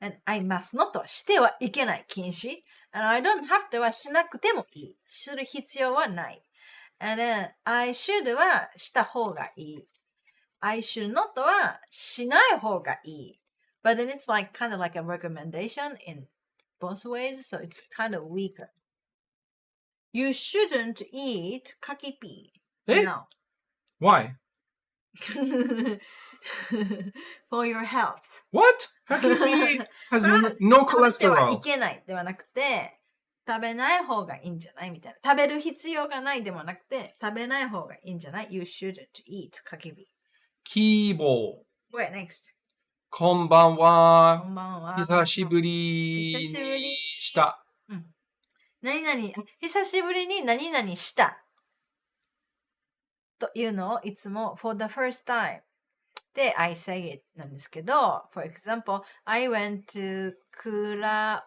[SPEAKER 2] and I must not はしてはいけない禁止 and I don't have to はしなくてもいいする必要はない and then I should はした方がいい I should not はしない方がいい but then it's like kind of like a recommendation in both ways so it's kind of weaker You shouldn't eat kakipee now.
[SPEAKER 1] Why?
[SPEAKER 2] For your health.
[SPEAKER 1] What? Kakipee has no cholesterol.
[SPEAKER 2] いけないではなくて食べない方がいいんじゃないみたいな食べる必要がないでもなくて食べない方がいいんじゃない You shouldn't eat kakipee.
[SPEAKER 1] キーボー
[SPEAKER 2] Wait, next.
[SPEAKER 1] こんばんは。
[SPEAKER 2] こんばんは。
[SPEAKER 1] 久しぶりにした。
[SPEAKER 2] 何々、久しぶりに何々したというのをいつも for the first time で I say it なんですけど for example, I went to karaoke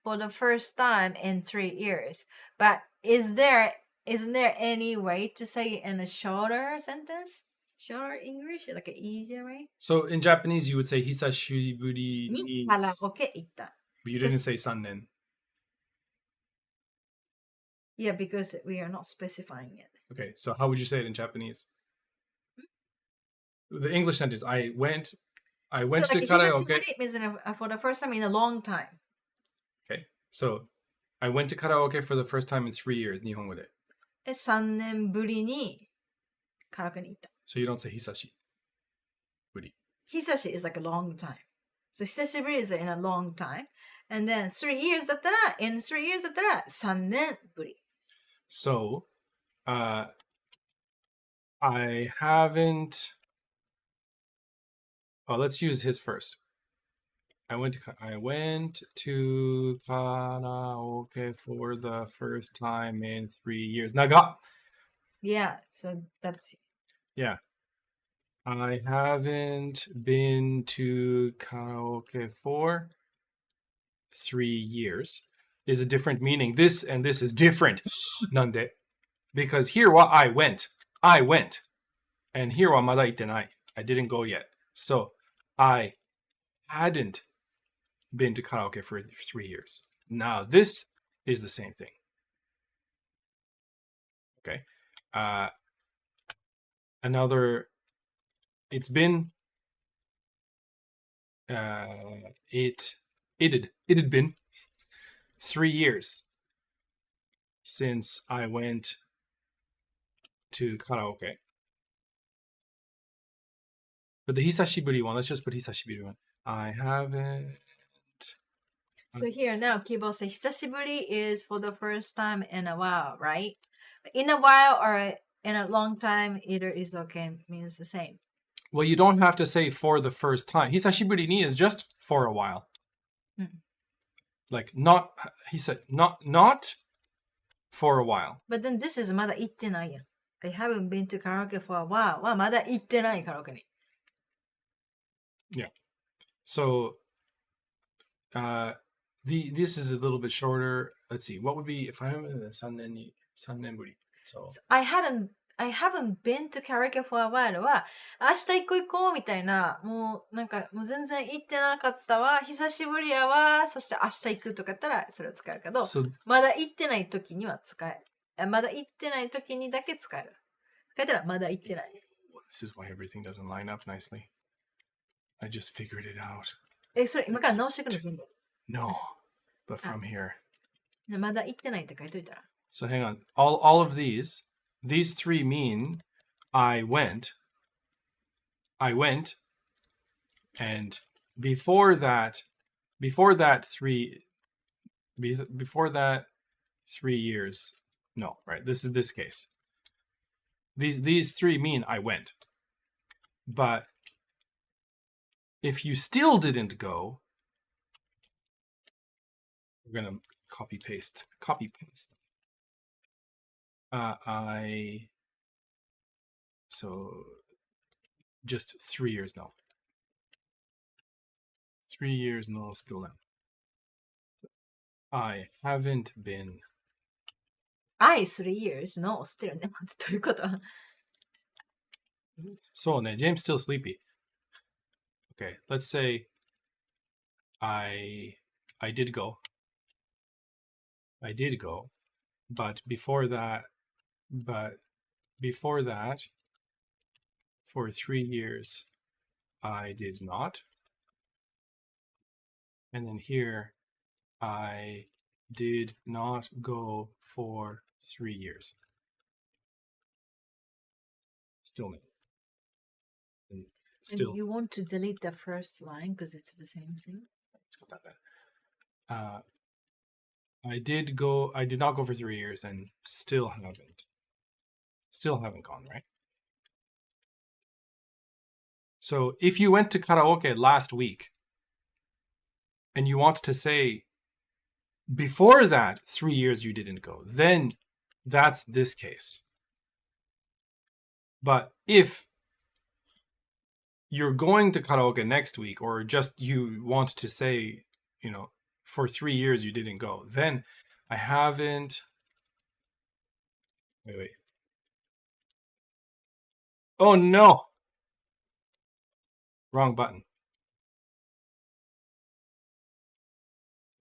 [SPEAKER 2] for the first time in 3 years but isn't there any way to say it in a shorter sentence? Shorter English? Like an easier way?
[SPEAKER 1] So in Japanese you would say 久しぶりに
[SPEAKER 2] カラオケ行った
[SPEAKER 1] But you didn't say 3年
[SPEAKER 2] Yeah, because we are not specifying it.
[SPEAKER 1] Okay, so how would you say it in Japanese? The English sentence, I went to karaoke.
[SPEAKER 2] It means for the first time in a long time.
[SPEAKER 1] Okay, so I went to karaoke for the first time in 3 years, 日本語で。
[SPEAKER 2] 3年ぶりにカラオケに行った。
[SPEAKER 1] So you don't say 久しぶり。
[SPEAKER 2] 久し is like a long time. So 久しぶり is in a long time. And then 3 years だったら、in 3 years だったら3年ぶり。
[SPEAKER 1] So, I haven't. Oh, let's use his first. I went to karaoke for the first time in 3 years. Naga.
[SPEAKER 2] Yeah, so that's.
[SPEAKER 1] Yeah. I haven't been to karaoke for 3 years. Is a different meaning. This and this is different. Nande. Because here wa I went. And here wa mada itenai. I didn't go yet. So I hadn't been to karaoke for 3 years. Now this is the same thing. Okay. Another it's been it had been 3 years since I went to karaoke. But the hisashiburi one, let's just put hisashiburi one. I haven't.
[SPEAKER 2] So here now, Kibo says hisashiburi is for the first time in a while, right? In a while or in a long time, either is okay, means the same.
[SPEAKER 1] Well, you don't have to say for the first time. Hisashiburi ni is just for a while. Like not, he said not for a while.
[SPEAKER 2] But then this is まだ行ってないやん. I haven't been to karaoke for a while. はまだ行ってないカラオケに.
[SPEAKER 1] Yeah. So, this is a little bit shorter. Let's see. What would be if I'm in 3年ぶり? So
[SPEAKER 2] I haven't been to karaoke for a while は、明日行こうみたいな、もう全然行ってなかったわ、久しぶりやわ、そして明日行くとかやったらそれを使えるけど、まだ行ってない時には使える。まだ行ってない時にだけ使える。書いたらまだ行ってない。
[SPEAKER 1] This is why everything doesn't line up nicely. I just figured it out.
[SPEAKER 2] それ今から直してくるの全部。
[SPEAKER 1] No, but from here.
[SPEAKER 2] まだ行ってないって書いといたら。
[SPEAKER 1] So hang on. All of these three mean I went, and before that 3 years. No, right? This is this case. These three mean I went. But if you still didn't go, we're gonna copy paste. So just 3 years now. 3 years no still now. I haven't been.
[SPEAKER 2] 3 years no still now ってどういうこと?
[SPEAKER 1] そうね, James still sleepy. Okay, let's say I did go. But before that, for 3 years, I did not. And then here, I did not go for 3 years. Still no. And still.
[SPEAKER 2] And you want to delete the first line because it's the same thing?
[SPEAKER 1] It's not that bad. I did not go for 3 years and still haven't gone, right? So if you went to karaoke last week and you want to say before that 3 years you didn't go, then that's this case. But if you're going to karaoke next week, or just you want to say, for 3 years you didn't go, then I haven't. Wait. Oh no! Wrong button.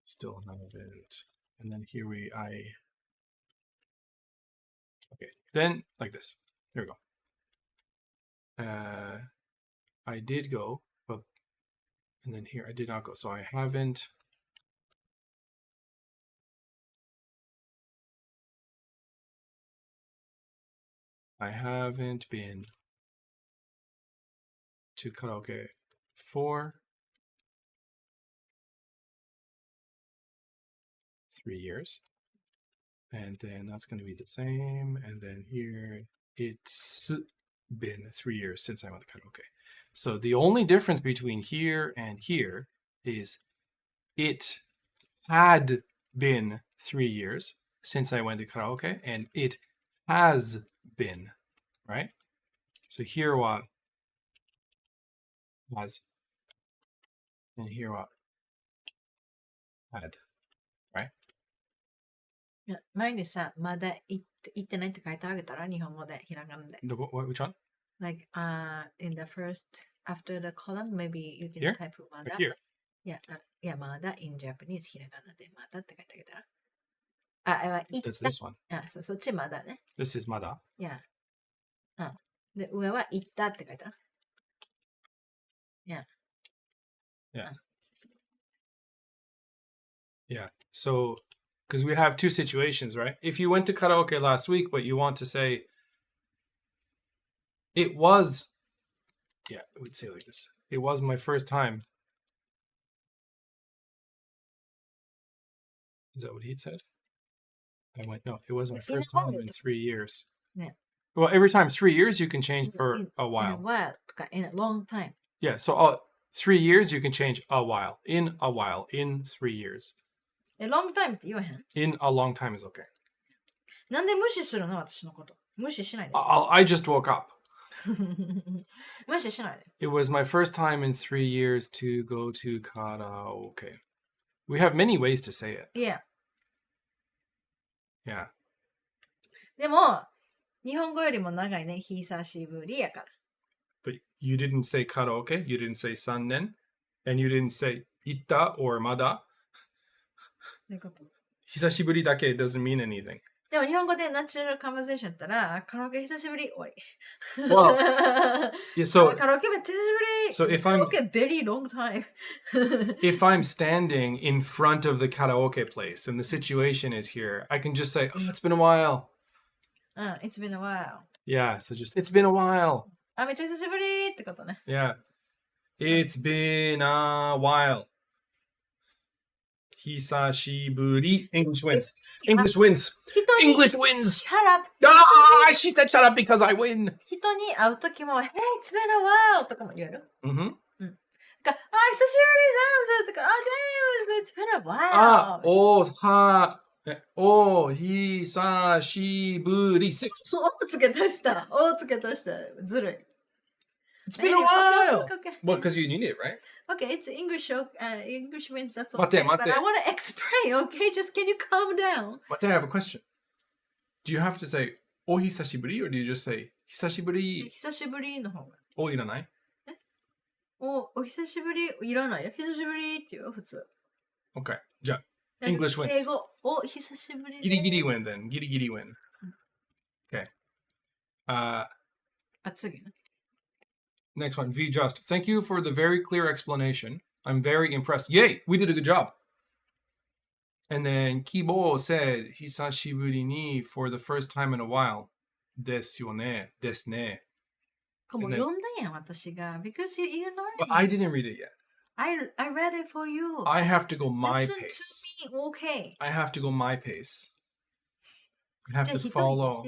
[SPEAKER 1] Still haven't. And then here okay, then like this. There we go. I did go, and then here I did not go. So I haven't. Been to karaoke for 3 years. And then that's going to be the same. And then here, it's been 3 years since I went to karaoke. So the only difference between here and here is it had been 3 years since I went to karaoke, and it has been, right? So here what has, and here what had, right?
[SPEAKER 2] 前にさ、まだ行ってないって書いてあげたら、日本語で、ひらがなで。
[SPEAKER 1] Which one?
[SPEAKER 2] Like, in the first, after the column, maybe you can
[SPEAKER 1] here?
[SPEAKER 2] type まだ。
[SPEAKER 1] Like here?
[SPEAKER 2] Yeah, まだ in Japanese, ひらがなでまだって書いてあげたら。
[SPEAKER 1] That's this one.
[SPEAKER 2] そっちまだね。
[SPEAKER 1] This is まだ?
[SPEAKER 2] Yeah. で、上は行ったって書いたら。
[SPEAKER 1] Yeah. Yeah. So, because we have two situations, right? If you went to karaoke last week, but you want to say, it was, we'd say like this. It was my first time. Is that what he said? No, it was my first time in 3 years.
[SPEAKER 2] Yeah.
[SPEAKER 1] Well, every time 3 years, you can change for a while.
[SPEAKER 2] In a while, in a long time.
[SPEAKER 1] Yeah, so 3 years, you can change a while, in 3 years.
[SPEAKER 2] A long time って言わへん?
[SPEAKER 1] In a long time is okay.
[SPEAKER 2] なんで無視するの私のこと。無視しないで。
[SPEAKER 1] I just woke up.
[SPEAKER 2] 無視しないで。
[SPEAKER 1] It was my first time in 3 years to go to karaoke. We have many ways to say it.
[SPEAKER 2] Yeah.
[SPEAKER 1] Yeah.
[SPEAKER 2] でも、日本語よりも長いね。久しぶりやから。
[SPEAKER 1] But you didn't say karaoke, you didn't say 3年, and you didn't say 行った or まだ。
[SPEAKER 2] どういうこと？
[SPEAKER 1] 久しぶりだけ doesn't mean anything.
[SPEAKER 2] でも日本語でナチュラルカンバセーションやったら、カラオケ久しぶり、終わり。
[SPEAKER 1] Well, yeah, so,
[SPEAKER 2] カラオケめっちゃ久しぶり。
[SPEAKER 1] so if
[SPEAKER 2] カラオケ very long time.
[SPEAKER 1] if I'm standing in front of the karaoke place and the situation is here, I can just say, oh, it's been a while.
[SPEAKER 2] It's been a while.
[SPEAKER 1] Yeah, so just, it's been a while.
[SPEAKER 2] めっちゃ久しぶりってことね。
[SPEAKER 1] Yeah. It's been a while. 久しぶり. English wins. English wins. English wins.
[SPEAKER 2] Shut up.
[SPEAKER 1] Ah, she said shut up because I win.
[SPEAKER 2] 人に会うときも、Hey, it's been a while とかも言える？
[SPEAKER 1] Mm-hmm.
[SPEAKER 2] 久しぶりザムズとか、James, it's been a while.
[SPEAKER 1] 久しぶり 6.
[SPEAKER 2] おつけ足した。ずるい。
[SPEAKER 1] It's been a while.
[SPEAKER 2] Okay.
[SPEAKER 1] Well, because you need it, right?
[SPEAKER 2] Okay, it's English. English means that's
[SPEAKER 1] Mate,
[SPEAKER 2] okay.
[SPEAKER 1] mate.
[SPEAKER 2] But I want to explain. Okay, just can you calm down?
[SPEAKER 1] But I have a question. Do you have to say お久しぶり or do you just say 久しぶり？
[SPEAKER 2] 久しぶりの方が。
[SPEAKER 1] おいらない？
[SPEAKER 2] お久しぶりいらないよ。久しぶりって言うよ、普通。
[SPEAKER 1] Okay. じゃあ、English wins.
[SPEAKER 2] 英語、お久しぶりです。
[SPEAKER 1] ギリギリ win then. ギリギリ win. Okay.
[SPEAKER 2] 次ね。
[SPEAKER 1] Next one, V Just. Thank you for the very clear explanation. I'm very impressed. Yay, we did a good job. And then Kibo said, 久しぶりに for the first time in a while. ですよね。ですね。
[SPEAKER 2] もう読んだやん、私が。Because you know.
[SPEAKER 1] But I didn't read it yet.
[SPEAKER 2] I read it for you.
[SPEAKER 1] I have to go my
[SPEAKER 2] Listen
[SPEAKER 1] pace.
[SPEAKER 2] to me, okay.
[SPEAKER 1] I have to go my pace. I have to follow.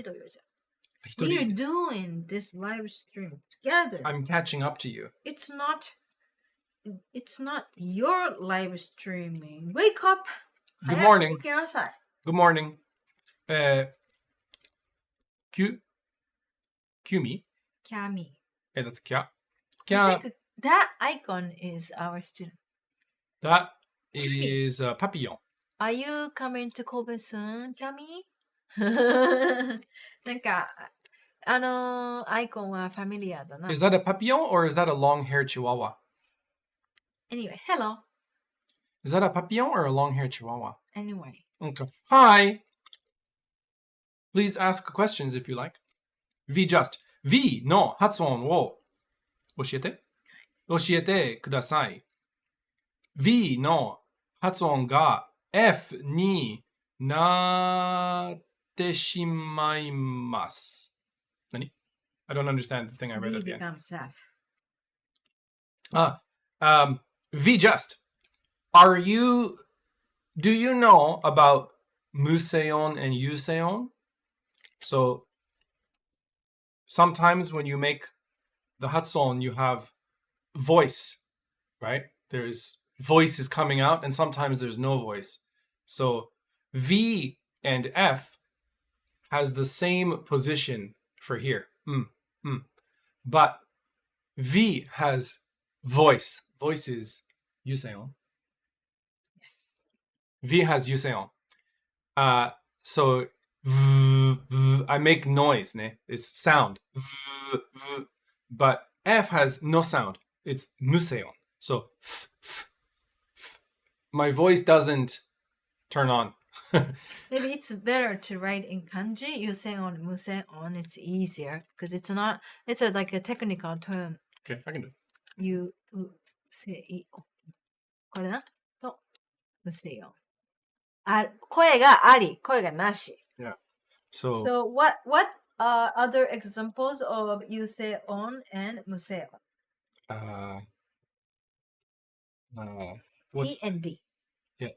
[SPEAKER 2] We're doing this live stream together.
[SPEAKER 1] I'm catching up to you.
[SPEAKER 2] It's not your live streaming. Wake up.
[SPEAKER 1] Good morning.
[SPEAKER 2] 起きなさい。
[SPEAKER 1] Good morning. Kumi?
[SPEAKER 2] Cami.
[SPEAKER 1] That's Kya.
[SPEAKER 2] That icon is our student.
[SPEAKER 1] That is Papillon.
[SPEAKER 2] Are you coming to Kobe soon, Cami? なんか、アイコンはファミリアだな。
[SPEAKER 1] Is that a papillon or is that a long-haired chihuahua?
[SPEAKER 2] Anyway, hello.
[SPEAKER 1] Is that a papillon or a long-haired chihuahua?
[SPEAKER 2] Anyway.
[SPEAKER 1] Okay. Hi. Please ask questions if you like. V just. V の発音を教えてください。V の発音が F になってしまいます。何? I don't understand the thing I read
[SPEAKER 2] V
[SPEAKER 1] at the end.
[SPEAKER 2] becomes F.
[SPEAKER 1] V just. Do you know about museon and yuseon? So sometimes when you make the hatson, you have voice, right? There's voice is coming out and sometimes there's no voice. So V and F has the same position for here. But V has voice. Voice is yuseon.
[SPEAKER 2] Yes.
[SPEAKER 1] V has yuseon. So I make noise, ne? It's sound. But F has no sound. It's museon. So my voice doesn't turn on.
[SPEAKER 2] Maybe it's better to write in kanji. You say on, muse on. It's easier because it's not. It's like a technical term.
[SPEAKER 1] Okay, I can do it.
[SPEAKER 2] You say on. これなとmuse on. 声があり、声がなし。
[SPEAKER 1] Yeah. So
[SPEAKER 2] what other examples of you say on and muse on? T and D.
[SPEAKER 1] Yeah.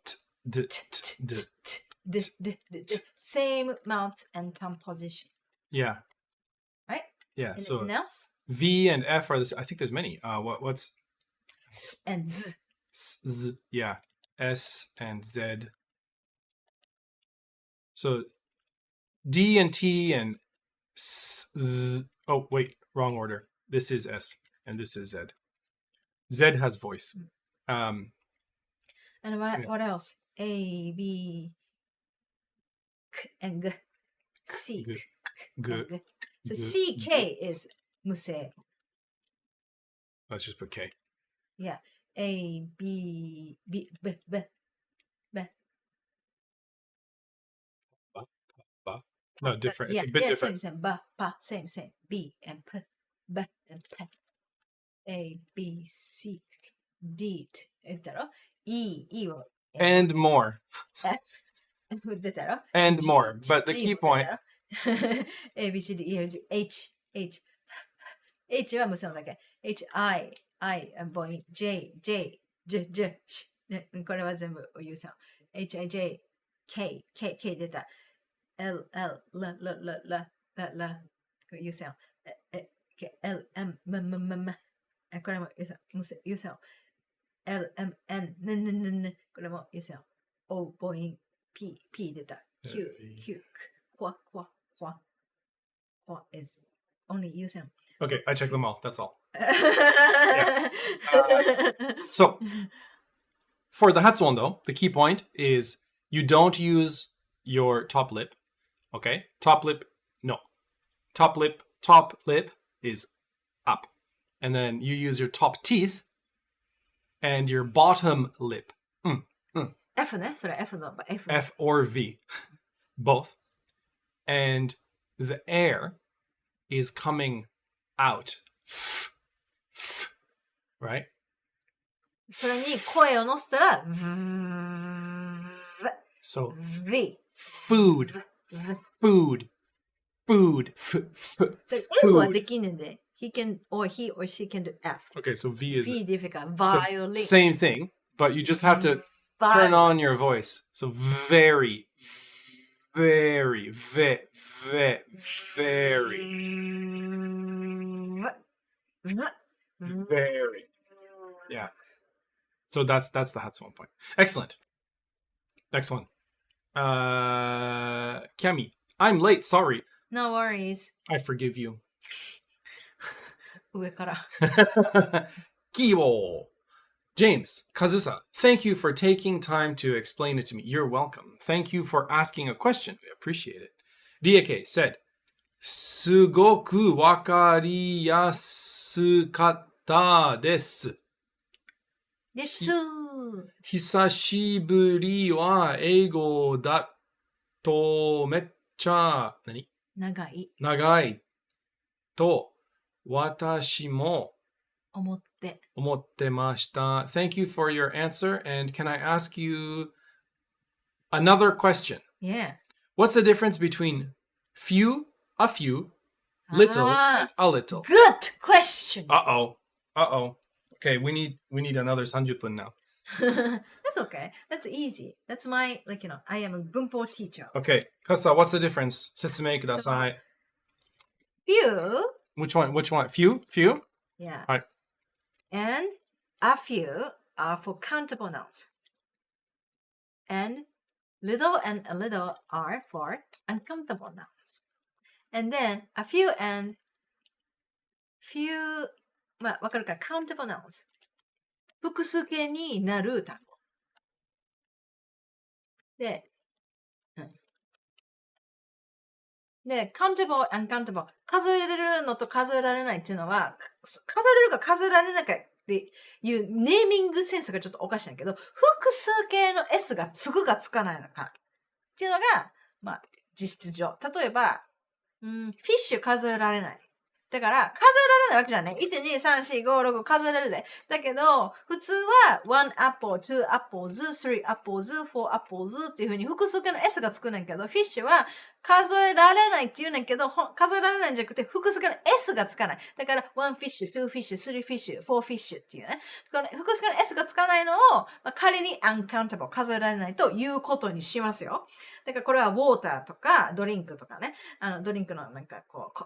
[SPEAKER 2] Same mouth and tongue position.
[SPEAKER 1] Yeah.
[SPEAKER 2] Right?
[SPEAKER 1] Yeah.
[SPEAKER 2] Anything else?
[SPEAKER 1] V and F are this. I think there's many. What's
[SPEAKER 2] S and Z.
[SPEAKER 1] Z? Yeah. S and Z. So D and T and S, Z. Oh wait, Wrong order. This is S and this is Z. Z has voice.
[SPEAKER 2] And what else? A, B, K, and G. C,
[SPEAKER 1] G.
[SPEAKER 2] K,
[SPEAKER 1] G.
[SPEAKER 2] So C, K is musei.
[SPEAKER 1] Let's just put K.
[SPEAKER 2] Yeah. A, B, B, B, B, B.
[SPEAKER 1] Ba. No, different. It's a bit different.
[SPEAKER 2] Same. Ba, pa, same. B and P. B and P. A, B, C, D. 言ったろ E を
[SPEAKER 1] And more.
[SPEAKER 2] F 出たろ
[SPEAKER 1] And more. But the key point.
[SPEAKER 2] A, B, C, D, E, F, G, H は無線だけ H, I, 母音 J, J, Sh これは全部有線 H, I, J, K 出た L, L, L 有線 L, M, M これも有線L, M, N これも有線 O 母音 P 出た Q コア is only 有線
[SPEAKER 1] Okay, I checked them all. That's all. Yeah. So, for the Hatsuon though, the key point is you don't use your top lip. Okay? Top lip, no. Top lip is up. And then you use your top teeth and your bottom lip.
[SPEAKER 2] F ねそれ F の
[SPEAKER 1] F or V. Both. And the air is coming out. Right?
[SPEAKER 2] それに声を乗せたら
[SPEAKER 1] So,
[SPEAKER 2] V
[SPEAKER 1] food.
[SPEAKER 2] F はできんねんで he or she can do F
[SPEAKER 1] Okay, so V is
[SPEAKER 2] V difficult
[SPEAKER 1] so
[SPEAKER 2] violin
[SPEAKER 1] same thing, but you just have to turn on your voice. So very. Yeah. So that's the Hatsuon point. Excellent. Next one. Kemi, I'm late. Sorry.
[SPEAKER 2] No worries
[SPEAKER 1] I forgive you.
[SPEAKER 2] 上から
[SPEAKER 1] Kiwo. James, Kazusa, thank you for taking time to explain it to me. You're welcome. Thank you for asking a question. We appreciate it. Rieke said, すごくわかりやすかったです。
[SPEAKER 2] です
[SPEAKER 1] 久しぶりは英語だとめっちゃ長いと私も思ってました。Thank you for your answer. And can I ask you another question?
[SPEAKER 2] Yeah.
[SPEAKER 1] What's the difference between few, a few, little, and a little?
[SPEAKER 2] Good question.
[SPEAKER 1] Uh-oh. Okay, we need another 30分 now.
[SPEAKER 2] That's okay. That's easy. That's my, I am a bunpo teacher.
[SPEAKER 1] Okay, Kasa, what's the difference? 説明ください。
[SPEAKER 2] Few.
[SPEAKER 1] Which one? Few?
[SPEAKER 2] Yeah.
[SPEAKER 1] はい。
[SPEAKER 2] And a few are for countable nouns. And little and a little are for uncountable nouns. And then a few and few, まあ、わかるか countable nouns. 複数形になる単語。で、countable, uncountable 数えられるのと数えられないっていうのは、数えれるか数えられないかっていうネーミングセンスがちょっとおかしいんだけど、複数形の S がつくかつかないのかっていうのが、まあ、実質上。例えば、フィッシュ数えられない。だから、数えられないわけじゃんね。1、2、3、4、5、6数えられるで。だけど、普通は1 apple, 2 apples, 3 apples, 4 apples っていう風に複数形の S がつくねんけど、フィッシュは数えられないって言うねんけど、数えられないんじゃなくて複数形の S がつかない。だから、1 fish, 2 fish, 3 fish, 4 fish っていうね。この複数形の S がつかないのを、まあ、仮に uncountable 数えられないということにしますよ。だからこれはウォーターとかドリンクとかね。ドリンクのなんかこう、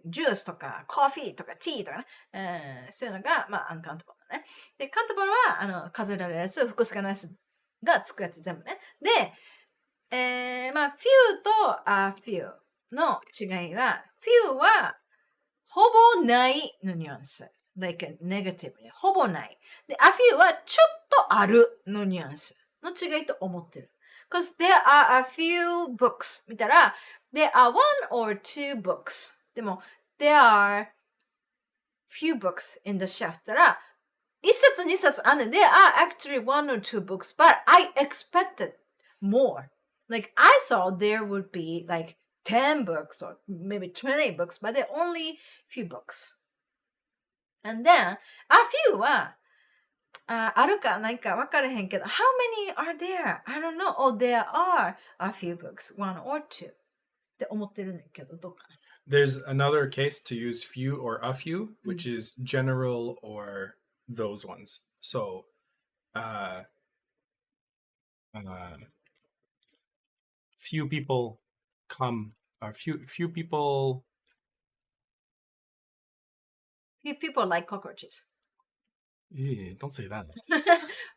[SPEAKER 2] ジュースとか、コーヒーとか、ティーとかね、そういうのが、まあ、アンカウンタブルだね。で、カウンタブルは、数えられるやつ、複数形のやつがつくやつ全部ね。で、まあ、few とfew の違いは、few は、ほぼないのニュアンス。like negative ね。ほぼない。で、a few はちょっとあるのニュアンスの違いと思ってる。because there are a few books 見たら、there are one or two books. でも、there are few books in the shelf ったら、一冊二冊あるんで、there are actually one or two books, but I expected more. Like, I thought there would be like 10 books or maybe 20 books, but there are only few books. And then, a few は、あるかないか分からへんけど、how many are there? I don't know. Oh, there are a few books, one or two. って思ってるんだけど、どうかな。
[SPEAKER 1] There's another case to use few or a few, which is general or those ones. So, few people come, or few people.
[SPEAKER 2] Few people like cockroaches.
[SPEAKER 1] Don't say that.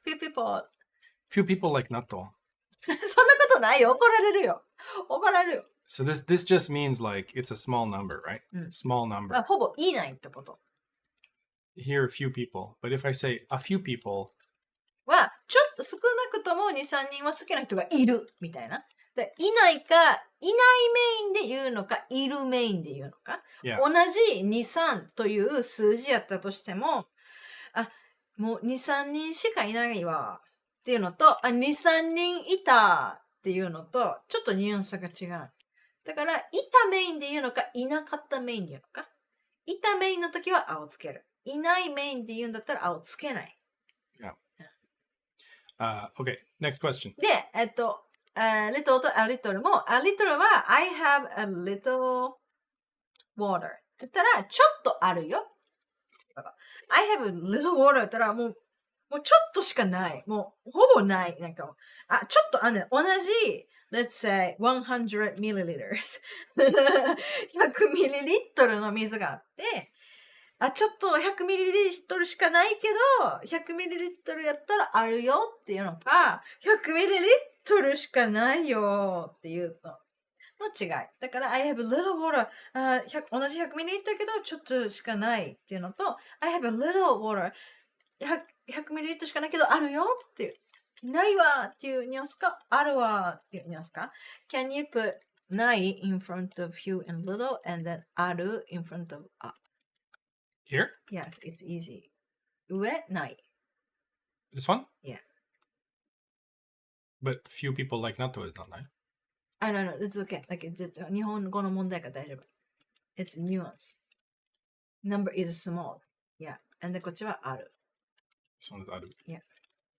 [SPEAKER 2] Few people.
[SPEAKER 1] Few people like natto.
[SPEAKER 2] そんなことないよ。怒られるよ。怒られるよ。
[SPEAKER 1] So this just means like it's a small number, right? Small number.
[SPEAKER 2] ほぼいないってこと。
[SPEAKER 1] Here, few people. But if I say a few people,
[SPEAKER 2] は、ちょっと少なくとも2、3人は好きな人がいるみたいな。でいないか、いないメインで言うのか、いるメインで言うのか。
[SPEAKER 1] Yeah.
[SPEAKER 2] 同じ2、3という数字やったとしても、もう2、3人しかいないわっていうのと、2、3人いたっていうのと、ちょっとニュアンスが違う。だから、いたメインで言うのか、いなかったメインで言うのか。いたメインの時は青つける。いないメインで言うんだったら青つけない。
[SPEAKER 1] Okay, next question.
[SPEAKER 2] で、little と a little も、a little は I have a little water って言ったら、ちょっとあるよ。I have a little water って言ったら、もうちょっとしかない。もう、ほぼない。なんか、ちょっと同じ、let's say 100 milliliters 100ミリリットルの水があって、ちょっと100ミリリットルしかないけど、100ミリリットルやったらあるよっていうのか、100ミリリットルしかないよっていうの違い。だから、I have a little water. 同じ100ミリリットルだけど、ちょっとしかないっていうのと、I have a little water. 100ミリリットルしかないけど、あるよっていう。ないわっていうニュアンスか、あるわっていうニュアンスか。Can you put ない in front of few and little and then ある in front of
[SPEAKER 1] Here?
[SPEAKER 2] Yes, it's easy. 上、ない。
[SPEAKER 1] This one?
[SPEAKER 2] Yeah.
[SPEAKER 1] But few people like natto is not nice.
[SPEAKER 2] No, it's okay. Like, 日本語の問題が大丈夫。It's nuance. Number is small. Yeah. And then こっちはある。
[SPEAKER 1] This one is ある。
[SPEAKER 2] Yeah.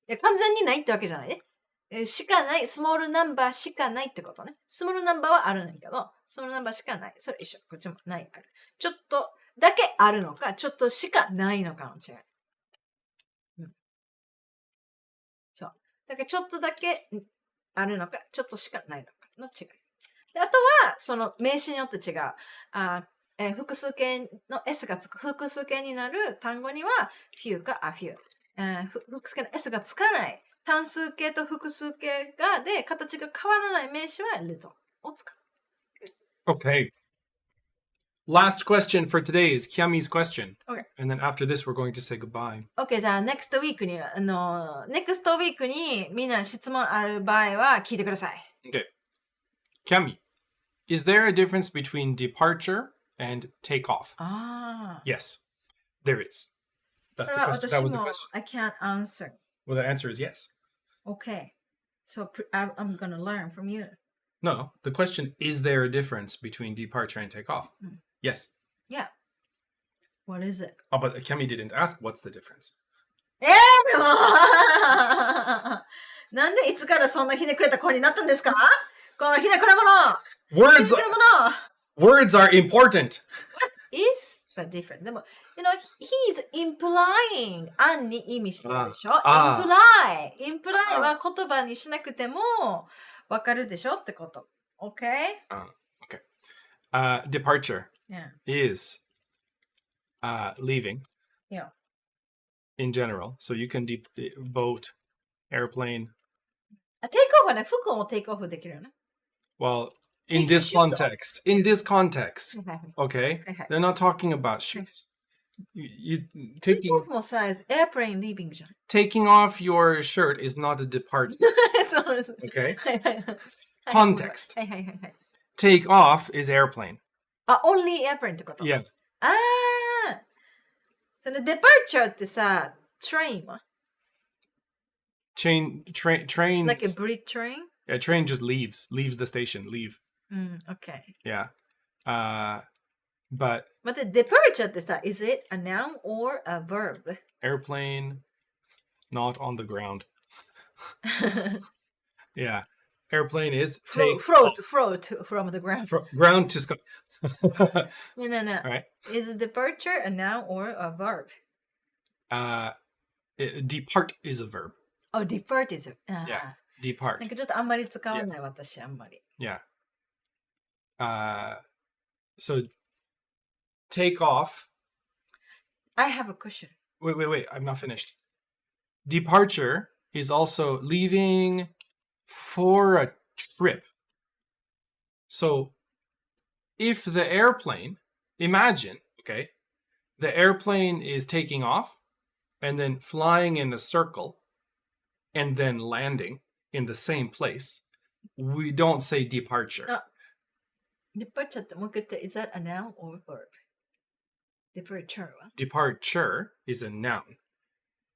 [SPEAKER 2] いや、完全にないってわけじゃないね。しかない。スモールナンバーしかないってことね。スモールナンバーはあるんだけど、スモールナンバーしかない。それ一緒。こっちもない。ある。ちょっとだけあるのか、ちょっとしかないのかの違い。そう。だからちょっとだけあるのか、ちょっとしかないのかの違い。であとは、その名詞によって違う。複数形の S がつく、複数形になる単語には few か a few。複数形の S がつかない。単数形と複数形で形が変わらない名詞は little を使う。
[SPEAKER 1] Okay. Last question for today is Kiami's question.
[SPEAKER 2] Okay.
[SPEAKER 1] And then after this, we're going to say goodbye.
[SPEAKER 2] Okay, じゃあ next week に、next week にみんな質問ある場合は聞いてください。
[SPEAKER 1] Okay. Kiami, is there a difference between departure and takeoff? Yes, there is. That's the question. That was the question.
[SPEAKER 2] I can't answer.
[SPEAKER 1] Well, the answer is yes.
[SPEAKER 2] Okay. So I'm going to learn from you.
[SPEAKER 1] No. The question, is there a difference between departure and takeoff? Yes.
[SPEAKER 2] Yeah. What is it?
[SPEAKER 1] Oh, but Kiami didn't ask what's the difference.
[SPEAKER 2] なんでいつからそんなひねくれた声になったんですかこのひねくれ者
[SPEAKER 1] Words are important.
[SPEAKER 2] What is the difference? でも、he's implying 案に意味してるでしょ imply は言葉にしなくてもわかるでしょってこと。Okay?
[SPEAKER 1] Okay. Departure is leaving.
[SPEAKER 2] Yeah.
[SPEAKER 1] In general. So you can boat, airplane.
[SPEAKER 2] テイクオフはね、服もテイクオフできるよね。
[SPEAKER 1] Well, In this context. In this context. Okay? They're not talking about shoes. You taking
[SPEAKER 2] airplane leaving.
[SPEAKER 1] Taking off your shirt is not a departure. Okay? Context. Take off is airplane.
[SPEAKER 2] Only airplane ってこと
[SPEAKER 1] Yeah.
[SPEAKER 2] その departure ってさ、train は
[SPEAKER 1] Train.
[SPEAKER 2] Like a Brit train?
[SPEAKER 1] Yeah, train just leaves the station. Leave.
[SPEAKER 2] Okay.
[SPEAKER 1] Yeah. But
[SPEAKER 2] the departure ってさ、is it a noun or a verb?
[SPEAKER 1] Airplane, not on the ground. Yeah. Airplane is
[SPEAKER 2] float from the ground.
[SPEAKER 1] Ground to sky.
[SPEAKER 2] No.
[SPEAKER 1] All right.
[SPEAKER 2] Is departure a noun or a verb?
[SPEAKER 1] Depart is a verb.
[SPEAKER 2] Oh, depart is
[SPEAKER 1] yeah. Depart.
[SPEAKER 2] なんかちょっとあんまり使わない、私あんまり。
[SPEAKER 1] Yeah. So take off.
[SPEAKER 2] I have a question.
[SPEAKER 1] Wait. I'm not finished. Departure is also leaving for a trip. So if the airplane, imagine, okay, the airplane is taking off and then flying in a circle and then landing in the same place, we don't say departure.
[SPEAKER 2] Departure ってもう一回言って、is that a noun or verb? Departure は
[SPEAKER 1] Departure is a noun.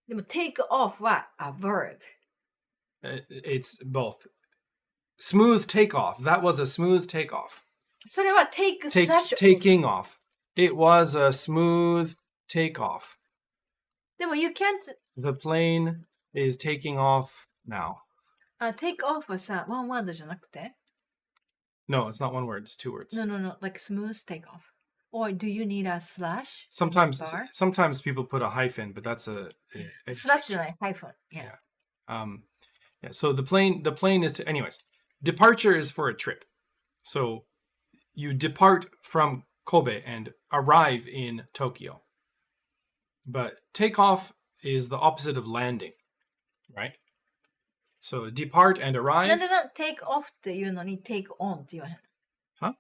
[SPEAKER 2] でも take off は a verb.
[SPEAKER 1] It's both. Smooth takeoff. That was a smooth takeoff.
[SPEAKER 2] それは
[SPEAKER 1] taking off. It was a smooth takeoff.
[SPEAKER 2] でも you can't.
[SPEAKER 1] The plane is taking off now.
[SPEAKER 2] Take off はさ、one word じゃなくて
[SPEAKER 1] No, it's not one word. It's two words.
[SPEAKER 2] No. Like smooth takeoff. Or do you need a slash?
[SPEAKER 1] Sometimes people put a hyphen, but that's a
[SPEAKER 2] slash じゃない、hyphen. Yeah.
[SPEAKER 1] Yeah. So the plane is to, anyways. Departure is for a trip. So you depart from Kobe and arrive in Tokyo. But takeoff is the opposite of landing, right? So depart and arrive.
[SPEAKER 2] なんでtake off っていうのに take on って言わへん。
[SPEAKER 1] Huh?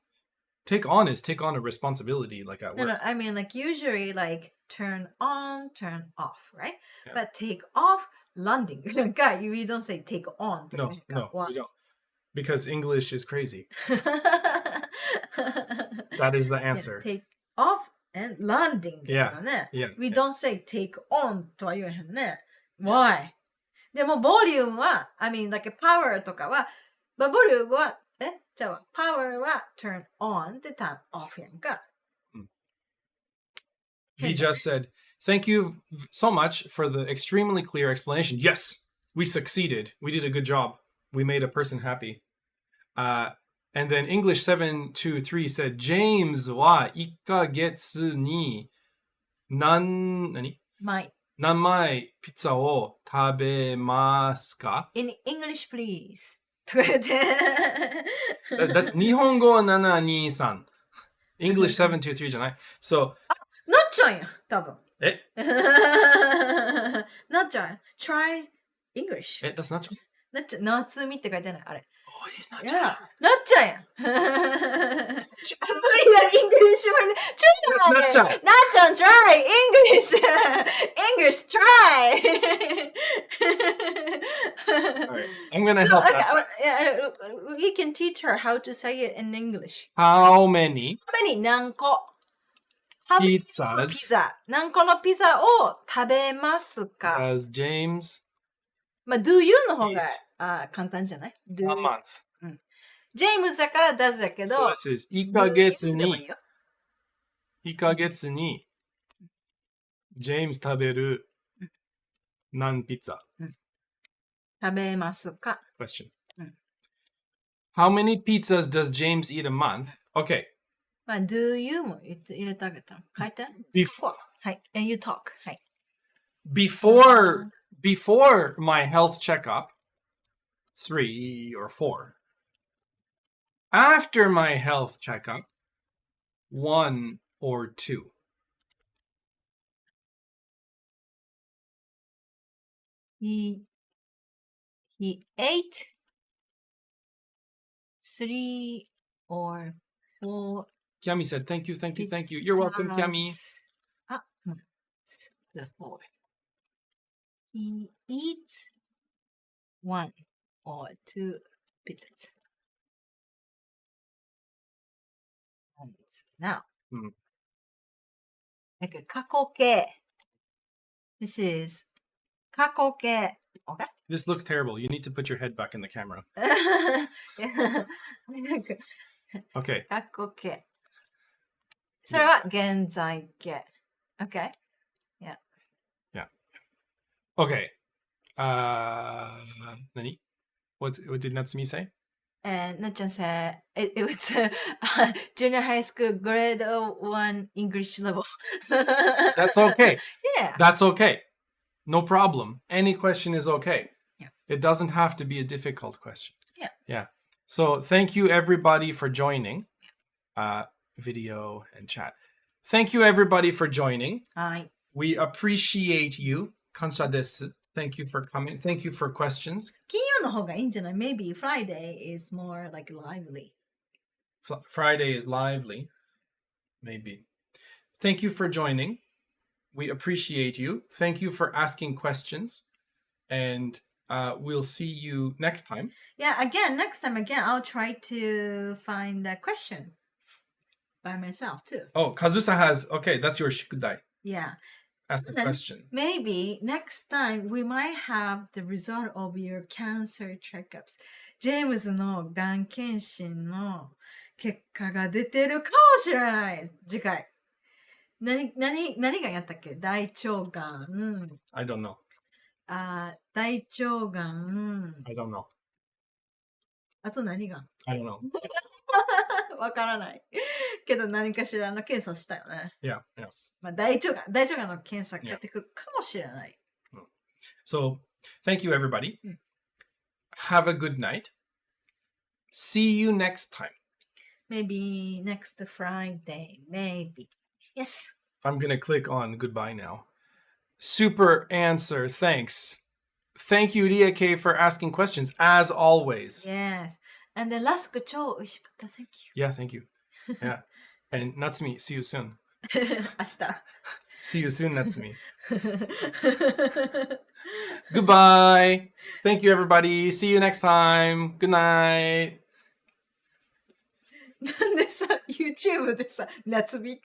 [SPEAKER 1] Take on is take on a responsibility like at work.
[SPEAKER 2] No, I mean like usually like turn on, turn off, right? Yeah. But take off, landing. God, we don't say take on.
[SPEAKER 1] No, we don't. Because English is crazy. That is the answer.
[SPEAKER 2] Yeah, take off and landing.
[SPEAKER 1] Yeah.
[SPEAKER 2] We don't say take on とは言わへんね。Why? でもボリュームは、I mean like power とかは、ボリュームは、じゃあ、power は turn on で turn off やんか。
[SPEAKER 1] He just said, thank you so much for the extremely clear explanation. Yes, we succeeded. We did a good job. We made a person happy. And then English 723 said, James は1ヶ月に何枚ピザを食べますか?
[SPEAKER 2] In English, please.
[SPEAKER 1] That's 日本語723. English 723じゃない So
[SPEAKER 2] なっちゃんや、多分。なっちゃん。Try English.
[SPEAKER 1] That's なっちゃん。
[SPEAKER 2] 夏みって書いてない、あれ。
[SPEAKER 1] Oh, it is なっちゃん。
[SPEAKER 2] なっちゃんや。無理だ、English はね。ちょっと待って。なっちゃん、try English. English, try.
[SPEAKER 1] Alright, I'm gonna help
[SPEAKER 2] We can teach her how to say it in English.
[SPEAKER 1] How many?
[SPEAKER 2] 何個
[SPEAKER 1] ピザ。
[SPEAKER 2] 何個のピザを食べますか
[SPEAKER 1] Does James
[SPEAKER 2] do you の方が簡単じゃない
[SPEAKER 1] do a month.
[SPEAKER 2] ジェームズだから does だけど
[SPEAKER 1] So this is 1ヶ月にジェームズ食べる何ピザ
[SPEAKER 2] 食べますか
[SPEAKER 1] Question. How many pizzas does James eat a month? Okay.
[SPEAKER 2] Do you も入れてあげた。書いて。
[SPEAKER 1] Before.
[SPEAKER 2] はい。And you talk. はい。
[SPEAKER 1] Before my health checkup, 3 or 4. After my health checkup, 1 or 2.
[SPEAKER 2] He ate 3 or 4
[SPEAKER 1] Kiami said, thank you, thank you, thank you. You're welcome, Kiami.
[SPEAKER 2] The 4. He eats 1 or 2 pizzas. And now, like a 過去形. This is 過去形. Okay?
[SPEAKER 1] This looks terrible. You need to put your head back in the camera. Okay.
[SPEAKER 2] 過去形. それは現在形. Okay? Yeah.
[SPEAKER 1] Yeah. Okay. Nani? What did Natsumi say?
[SPEAKER 2] And Natchan said it was junior high school grade 1 English level.
[SPEAKER 1] That's okay.
[SPEAKER 2] Yeah.
[SPEAKER 1] That's okay. No problem. Any question is okay.
[SPEAKER 2] Yeah.
[SPEAKER 1] It doesn't have to be a difficult question.
[SPEAKER 2] Yeah.
[SPEAKER 1] Yeah. So thank you everybody for joining. Video and chat. Thank you everybody for joining.
[SPEAKER 2] Hi.
[SPEAKER 1] We appreciate you. Kansha desu. Thank you for coming. Thank you for questions.
[SPEAKER 2] 金曜の方がいいんじゃない? Maybe Friday is more like lively.
[SPEAKER 1] Friday is lively. Maybe. Thank you for joining. We appreciate you. Thank you for asking questions. And we'll see you next time.
[SPEAKER 2] Yeah, next time, I'll try to find a question by myself too.
[SPEAKER 1] Oh, Kazusa has, okay, that's your shikudai.
[SPEAKER 2] Yeah.
[SPEAKER 1] Ask a question.
[SPEAKER 2] Maybe next time we might have the result of your cancer checkups. ジェームズのがん検診の結果が出てるかもしれない。次回。何がやったっけ? 大腸がん。
[SPEAKER 1] I don't know.
[SPEAKER 2] 大腸がん。
[SPEAKER 1] I don't know.
[SPEAKER 2] あと何が?
[SPEAKER 1] I don't know.
[SPEAKER 2] わからない。けど何かしらの検査をしたよね。
[SPEAKER 1] Yeah, yes.
[SPEAKER 2] まあ大腸がんの検査がやってくるかもしれない。
[SPEAKER 1] So, thank you everybody. Have a good night. See you next time.
[SPEAKER 2] Maybe next Friday. Maybe. Yes.
[SPEAKER 1] I'm going to click on goodbye now. Super answer. Thanks. Thank you, Rieke, for asking questions, as always.
[SPEAKER 2] Yes. And the last 超美味しかった. Thank you.
[SPEAKER 1] Yeah, thank you. Yeah. And Natsumi, see you soon.
[SPEAKER 2] 明日.
[SPEAKER 1] See you soon, Natsumi. Goodbye. Thank you, everybody. See you next time. Good night.
[SPEAKER 2] なんでさ、YouTube でさ、夏美